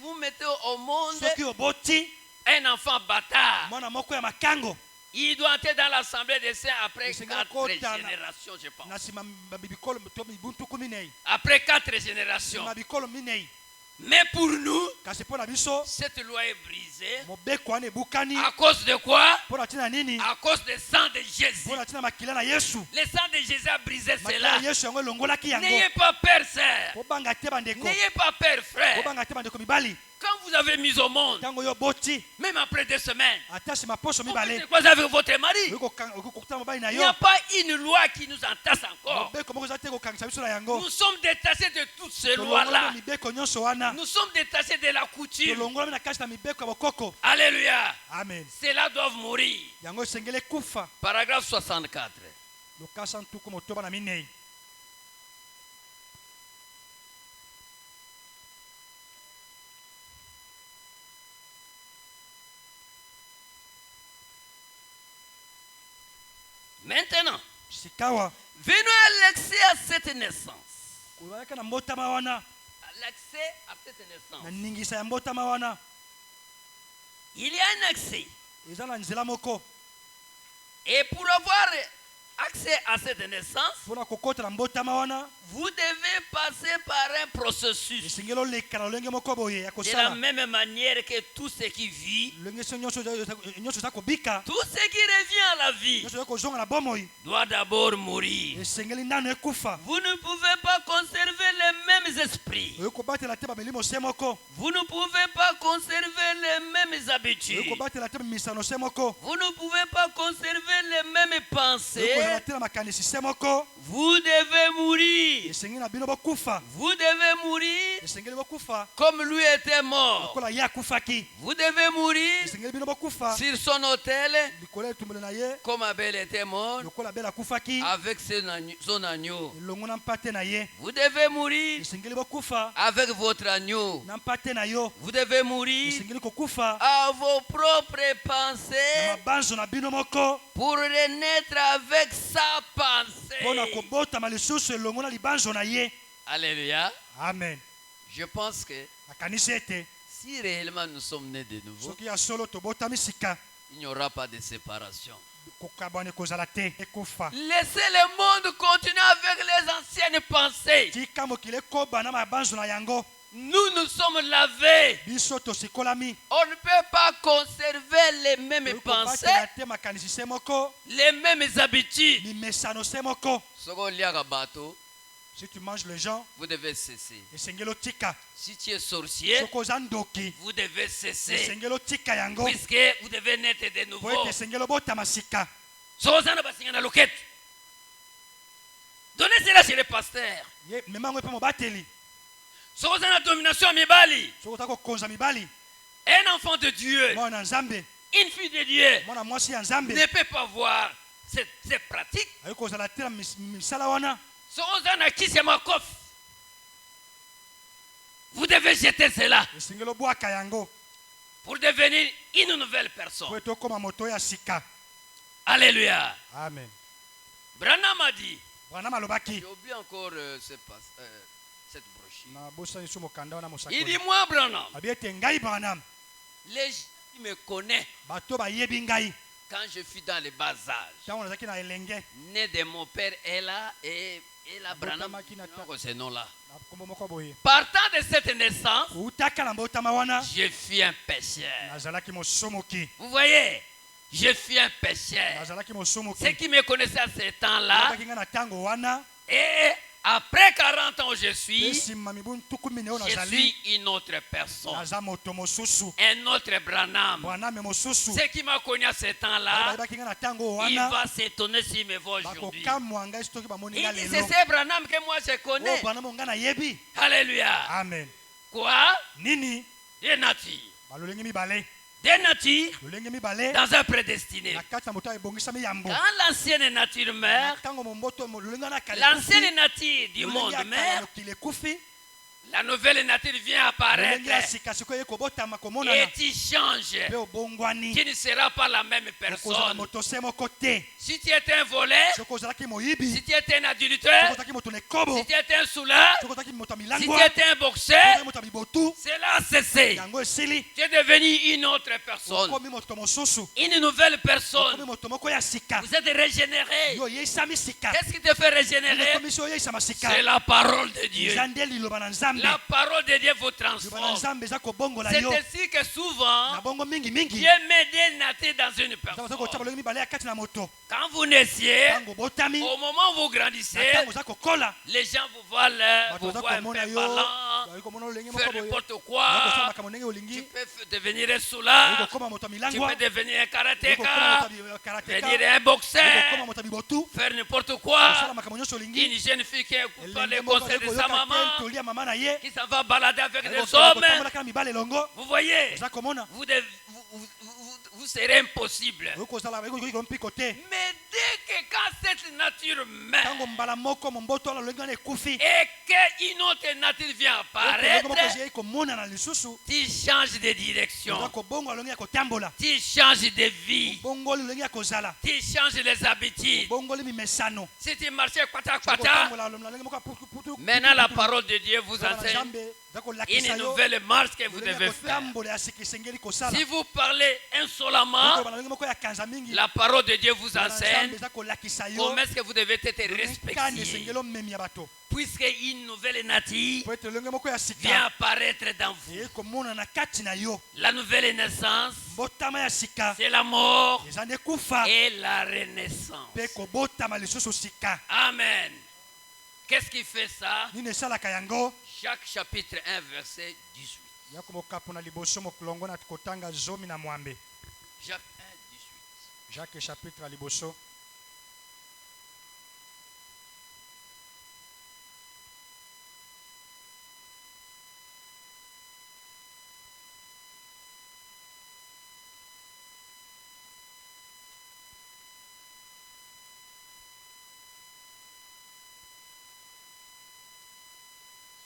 Speaker 1: vous mettez au monde
Speaker 2: soki oboti
Speaker 1: un enfant bâtard,
Speaker 2: mwana moko ya makango
Speaker 1: il doit entrer dans l'assemblée des saints après
Speaker 2: Esenga
Speaker 1: 4
Speaker 2: kota na-
Speaker 1: générations, je pense.
Speaker 2: na nsima bibikolo to mibuntuku minei
Speaker 1: Après 4 générations.
Speaker 2: nsima bikolo minei
Speaker 1: Mais pour nous,
Speaker 2: kasi mpo na biso
Speaker 1: cette loi est brisée.
Speaker 2: mobeko wana ebukani
Speaker 1: À cause de quoi?
Speaker 2: mpo na ntina nini
Speaker 1: À cause du sang de Jésus.
Speaker 2: mpo na ntina makila na yesu
Speaker 1: Le sang de Jésus a brisé
Speaker 2: makila
Speaker 1: cela.
Speaker 2: na yesu yango elongolaki yango
Speaker 1: N'ayez pas peur, sœur.
Speaker 2: kobanga te bandeko
Speaker 1: N'ayez pas peur, frère.
Speaker 2: kobanga te bandeko mibali
Speaker 1: Quand vous avez mis au monde,
Speaker 2: ntango yo boti
Speaker 1: même après 2 semaines,
Speaker 2: ata nsima poso
Speaker 1: vous
Speaker 2: mibale
Speaker 1: faites quoi avec votre mari?
Speaker 2: okoki kokutana mobali na
Speaker 1: Il
Speaker 2: yo
Speaker 1: n'y a pas une loi qui nous entasse encore.
Speaker 2: mobeko moko eza te kokangisa biso na yango
Speaker 1: Nous sommes détachés de toutes ces
Speaker 2: tolongolami na
Speaker 1: lois-là.
Speaker 2: mibeko nyonso wana
Speaker 1: Nous sommes détachés de la coutume.
Speaker 2: tolongolami na kati na mibeko ya bokoko
Speaker 1: Alléluia.
Speaker 2: amen
Speaker 1: Cela doit mourir.
Speaker 2: yango esengeli kufa
Speaker 1: Paragraphe 64.
Speaker 2: lokasa ntuku motoba na minei
Speaker 1: Maintenant,
Speaker 2: sikawa
Speaker 1: venons à l'accès à cette naissance.
Speaker 2: koyaka na mbotama wana
Speaker 1: À l'accès à cette
Speaker 2: na
Speaker 1: naissance.
Speaker 2: ningisa ya mbotama wana
Speaker 1: Il y a un accès.
Speaker 2: eza na nzela moko
Speaker 1: Et pour avoir accès à cette naissance,
Speaker 2: mpona kokota na mbotama wana
Speaker 1: vous devez passer par un processus.
Speaker 2: esengeli oleka na lolenge moko boye ya
Speaker 1: De la
Speaker 2: kosala
Speaker 1: même manière que tout ce qui vit,
Speaker 2: lolenge so nyonso eza kobika
Speaker 1: tout ce qui revient à la vie,
Speaker 2: nyonso eza kozonga na bomoi
Speaker 1: doit d'abord mourir.
Speaker 2: esengeli nano ekufa
Speaker 1: Vous ne pouvez pas conserver les mêmes esprits.
Speaker 2: oyo kobatela te bamilimo se moko
Speaker 1: Vous ne pouvez pas conserver les mêmes
Speaker 2: oyo
Speaker 1: habitudes.
Speaker 2: kobatela te bamisano se moko
Speaker 1: Vous ne pouvez pas conserver les mêmes
Speaker 2: oyo
Speaker 1: pensées.
Speaker 2: kozala te na makanisi se moko
Speaker 1: Vous devez mourir.
Speaker 2: esengeli na bino bokufa
Speaker 1: Vous devez mourir
Speaker 2: esengeli bokufa
Speaker 1: comme lui était mort.
Speaker 2: lokola ye akufaki
Speaker 1: Vous devez mourir
Speaker 2: esengeli bino bokufa
Speaker 1: sur son autel
Speaker 2: likolo ya etumbelo na ye
Speaker 1: comme Abel était mort
Speaker 2: lokola abele akufaki
Speaker 1: avec son agneau.
Speaker 2: elongo na mpate na ye
Speaker 1: Vous devez mourir
Speaker 2: esengeli bokufa
Speaker 1: avec votre agneau.
Speaker 2: na mpate na yo
Speaker 1: Vous devez mourir
Speaker 2: esengeli kokufa
Speaker 1: à vos propres
Speaker 2: na
Speaker 1: pensées
Speaker 2: mabanzo na bino moko
Speaker 1: pour renaître avec sa
Speaker 2: mpona
Speaker 1: pensée.
Speaker 2: kobotama lisusu elongo na libanzo na ye
Speaker 1: Alléluia.
Speaker 2: amen
Speaker 1: Je pense que
Speaker 2: nakanisi ete
Speaker 1: si réellement nous sommes nés de nouveau,
Speaker 2: soki ya solo tobotami sika
Speaker 1: il n'y aura pas de séparation.
Speaker 2: kokabwana ekozala te ekufa
Speaker 1: Laissez le monde continuer avec les anciennes pensées.
Speaker 2: tika mokili ekoba na mabanzo na yango
Speaker 1: Nous nous sommes lavés.
Speaker 2: biso tosikolami
Speaker 1: On ne peut pas conserver les mêmes pensées,
Speaker 2: kobatela te makanisi se moko
Speaker 1: les mêmes habitudes.
Speaker 2: mimesano se moko
Speaker 1: Sogo liaka bateau,
Speaker 2: si tu manges les gens
Speaker 1: vous devez cesser.
Speaker 2: esengeli otika
Speaker 1: Si tu es sorcier,
Speaker 2: soki oza ndoki
Speaker 1: vous devez cesser.
Speaker 2: esengeli otika yango
Speaker 1: Puisque vous devez naître de
Speaker 2: po
Speaker 1: nouveau.
Speaker 2: ete esengeli obotama sika
Speaker 1: Sozana basingana loquette. Donnez cela chez les pasteurs.
Speaker 2: ye memango mpe mobateli
Speaker 1: Sozana domination mibali.
Speaker 2: soki oza kokonza mibali
Speaker 1: Un enfant de Dieu,
Speaker 2: mwana na nzambe
Speaker 1: une fille de Dieu
Speaker 2: mwana mwasi ya nzambe
Speaker 1: ne peut pas voir cette pratique.
Speaker 2: ayi kozala te na misala wana
Speaker 1: Sozana kisi makof. Vous devez jeter cela
Speaker 2: esengeli obwaka yango
Speaker 1: pour devenir une nouvelle
Speaker 2: po
Speaker 1: personne.
Speaker 2: ete okóma moto ya sika
Speaker 1: Alléluia.
Speaker 2: amen
Speaker 1: Branham a dit.
Speaker 2: branam alobaki
Speaker 1: J'ai oublié encore cette brochure.
Speaker 2: nabosani so mokanda wana
Speaker 1: Il dit
Speaker 2: mosakoli
Speaker 1: moi Branham,
Speaker 2: abi ete ngai branam
Speaker 1: les gens qui me connaissent
Speaker 2: bato bayebi ngai
Speaker 1: quand je suis dans les bas âges.
Speaker 2: ntango nazalaki na elenge
Speaker 1: Né de mon père Ella et la Branham.
Speaker 2: Botamaki na ta-
Speaker 1: Ce nom-là.
Speaker 2: na nkombo moko boye
Speaker 1: Partant de cette naissance,
Speaker 2: outaka na mbotama wana
Speaker 1: je fus un pécheur.
Speaker 2: nazalaki mosomoki
Speaker 1: Vous voyez, je fus un pécheur.
Speaker 2: nazalaki
Speaker 1: Ceux
Speaker 2: mosomoki
Speaker 1: qui me connaissaient à ce temps-là,
Speaker 2: abaki ngai na ntango wana
Speaker 1: et après 40 ans, je
Speaker 2: mpe
Speaker 1: suis
Speaker 2: nsima mibu ntuku minei oyo nazali
Speaker 1: suis une autre personne.
Speaker 2: naza moto mosusu
Speaker 1: Un autre Branham.
Speaker 2: braname mosusu
Speaker 1: Ceux qui m'ont connu à ce temps-là,
Speaker 2: bayebaki ngai na ntango
Speaker 1: il
Speaker 2: wana
Speaker 1: va s'étonner s'il me voit aujourd'hui.
Speaker 2: bakokamwa ngai soki bamoni
Speaker 1: Il
Speaker 2: ngai
Speaker 1: dit,
Speaker 2: lelo
Speaker 1: c'est ce Branham que moi je
Speaker 2: oyo
Speaker 1: connais.
Speaker 2: braname ngai nayebi
Speaker 1: Alléluia.
Speaker 2: amen
Speaker 1: Quoi?
Speaker 2: nini
Speaker 1: Des natures.
Speaker 2: balolenge mibale
Speaker 1: Des natures
Speaker 2: lolenge mibale
Speaker 1: dans un prédestiné.
Speaker 2: na kati ya moto ebongisami yambo
Speaker 1: Quand l'ancienne nature
Speaker 2: na
Speaker 1: meurt,
Speaker 2: ntango momboto lolenge wana kala
Speaker 1: l'ancienne nature du monde meurt,
Speaker 2: mokili ekufi
Speaker 1: la nouvelle nature vient apparaître. apparaître
Speaker 2: sika sikoyo ekobotama komonana
Speaker 1: et tu changes.
Speaker 2: mpe obongwani
Speaker 1: Tu ne seras pas la même
Speaker 2: okozala
Speaker 1: personne.
Speaker 2: moto se moko te
Speaker 1: Si tu étais un voleur,
Speaker 2: soki ozalaki moyibi
Speaker 1: si tu étais un
Speaker 2: soki
Speaker 1: adultère,
Speaker 2: ozalaki moto na ekobo
Speaker 1: si tu étais un souleur,
Speaker 2: soki ozalaki moto ya
Speaker 1: si
Speaker 2: milangwa
Speaker 1: tu étais un
Speaker 2: soki
Speaker 1: boxeur,
Speaker 2: ozalaki moto ya mibotu
Speaker 1: cela a cessé.
Speaker 2: yango esili
Speaker 1: Tu es devenu une autre personne,
Speaker 2: okomi moto mosusu
Speaker 1: une nouvelle
Speaker 2: okomi
Speaker 1: personne.
Speaker 2: moto moko ya sika
Speaker 1: Vous êtes régénéré.
Speaker 2: yo oyeisami sika
Speaker 1: Qu'est-ce qui te fait régénérer?
Speaker 2: okomisi oyeisama sika
Speaker 1: C'est la parole de Dieu.
Speaker 2: eza nde liloba na nzambe
Speaker 1: La parole de Dieu vous
Speaker 2: liloba na
Speaker 1: transforme.
Speaker 2: nzambe eza kobongola
Speaker 1: C'est
Speaker 2: yo
Speaker 1: ainsi que souvent,
Speaker 2: na bongo mingimingi
Speaker 1: Dieu met des natés dans une
Speaker 2: oza kotia
Speaker 1: personne.
Speaker 2: bolongi mibale ya kati na moto
Speaker 1: Quand vous naissiez,
Speaker 2: ntango obotami
Speaker 1: au moment où vous
Speaker 2: na
Speaker 1: grandissez,
Speaker 2: ntango oza kokola
Speaker 1: les gens vous voient,
Speaker 2: bato
Speaker 1: vous
Speaker 2: baza
Speaker 1: voient un
Speaker 2: komona
Speaker 1: peu
Speaker 2: yo
Speaker 1: valant,
Speaker 2: bazali komona olenge
Speaker 1: faire
Speaker 2: moko boye
Speaker 1: n'importe
Speaker 2: oza
Speaker 1: quoi.
Speaker 2: kosala makambo ndenge
Speaker 1: Tu
Speaker 2: olingi
Speaker 1: peux devenir un
Speaker 2: okoki
Speaker 1: soulard,
Speaker 2: kokoma moto ya
Speaker 1: tu
Speaker 2: milangwa
Speaker 1: peux devenir un
Speaker 2: okoki kokoma
Speaker 1: karatéka,
Speaker 2: moto ya karateka
Speaker 1: devenir un
Speaker 2: okoki
Speaker 1: boxeur,
Speaker 2: kokoma moto ya mibotu
Speaker 1: faire n'importe
Speaker 2: kosala
Speaker 1: quoi.
Speaker 2: makambo nyonso olingi
Speaker 1: Une jeune fille qui écoute pas les
Speaker 2: elenge moko
Speaker 1: conseils de
Speaker 2: akoyoka
Speaker 1: sa
Speaker 2: te
Speaker 1: maman,
Speaker 2: toli ya mama na ye
Speaker 1: qui s'en va balader avec des
Speaker 2: kotambola
Speaker 1: hommes.
Speaker 2: kaka na mibale elongo
Speaker 1: Vous voyez,
Speaker 2: oza komona
Speaker 1: vous serez impossible.
Speaker 2: okoki kozala okoki kompiko te
Speaker 1: Mais dès que quand cette nature meurt
Speaker 2: ntango mbala moko momboto wana olongi wana ekufi
Speaker 1: et qu'une autre nature vient
Speaker 2: elongo moko
Speaker 1: apparaître,
Speaker 2: ezali komonana lisusu
Speaker 1: tu changes de
Speaker 2: oza
Speaker 1: direction,
Speaker 2: kobongola lolongi ya kotambola
Speaker 1: tu changes de vie,
Speaker 2: bongoli lolongi ya kozala
Speaker 1: tu changes les habitudes.
Speaker 2: bongoli mimesano
Speaker 1: Si tu marchais kwata kwata,
Speaker 2: kotambola lolongi moko ya putu
Speaker 1: maintenant la parole de Dieu vous
Speaker 2: na
Speaker 1: enseigne
Speaker 2: nzambe eza kolakisa
Speaker 1: une
Speaker 2: yo
Speaker 1: nouvelle marche que vous
Speaker 2: lolongi ya
Speaker 1: devez faire.
Speaker 2: kotambola ya sika esengeli kosala
Speaker 1: Si vous parlez insolemment,
Speaker 2: koloba na lolenge moko ya kanza mingi
Speaker 1: la parole de Dieu vous
Speaker 2: na nzambe
Speaker 1: enseigne
Speaker 2: eza kolakisa yo
Speaker 1: comment est-ce que vous devez être
Speaker 2: kani
Speaker 1: respecté.
Speaker 2: esengeli omemi ya bato
Speaker 1: Puisque une nouvelle nature
Speaker 2: po ete lolenge moko ya
Speaker 1: vient
Speaker 2: sika
Speaker 1: apparaître dans vous.
Speaker 2: eye komonana kati na yo
Speaker 1: La nouvelle naissance,
Speaker 2: mbotama ya sika
Speaker 1: c'est la mort
Speaker 2: eza nde kufa
Speaker 1: et la renaissance.
Speaker 2: mpe kobotama lisusu sika
Speaker 1: Amen. Qu'est-ce qui fait ça?
Speaker 2: nini esalaka yango
Speaker 1: Jacques chapitre 1 verset 18.
Speaker 2: ya komokapo na liboso mokolongo na kotanga zomi na mwambe
Speaker 1: Jacques 1, 18.
Speaker 2: jacques chapitre ya liboso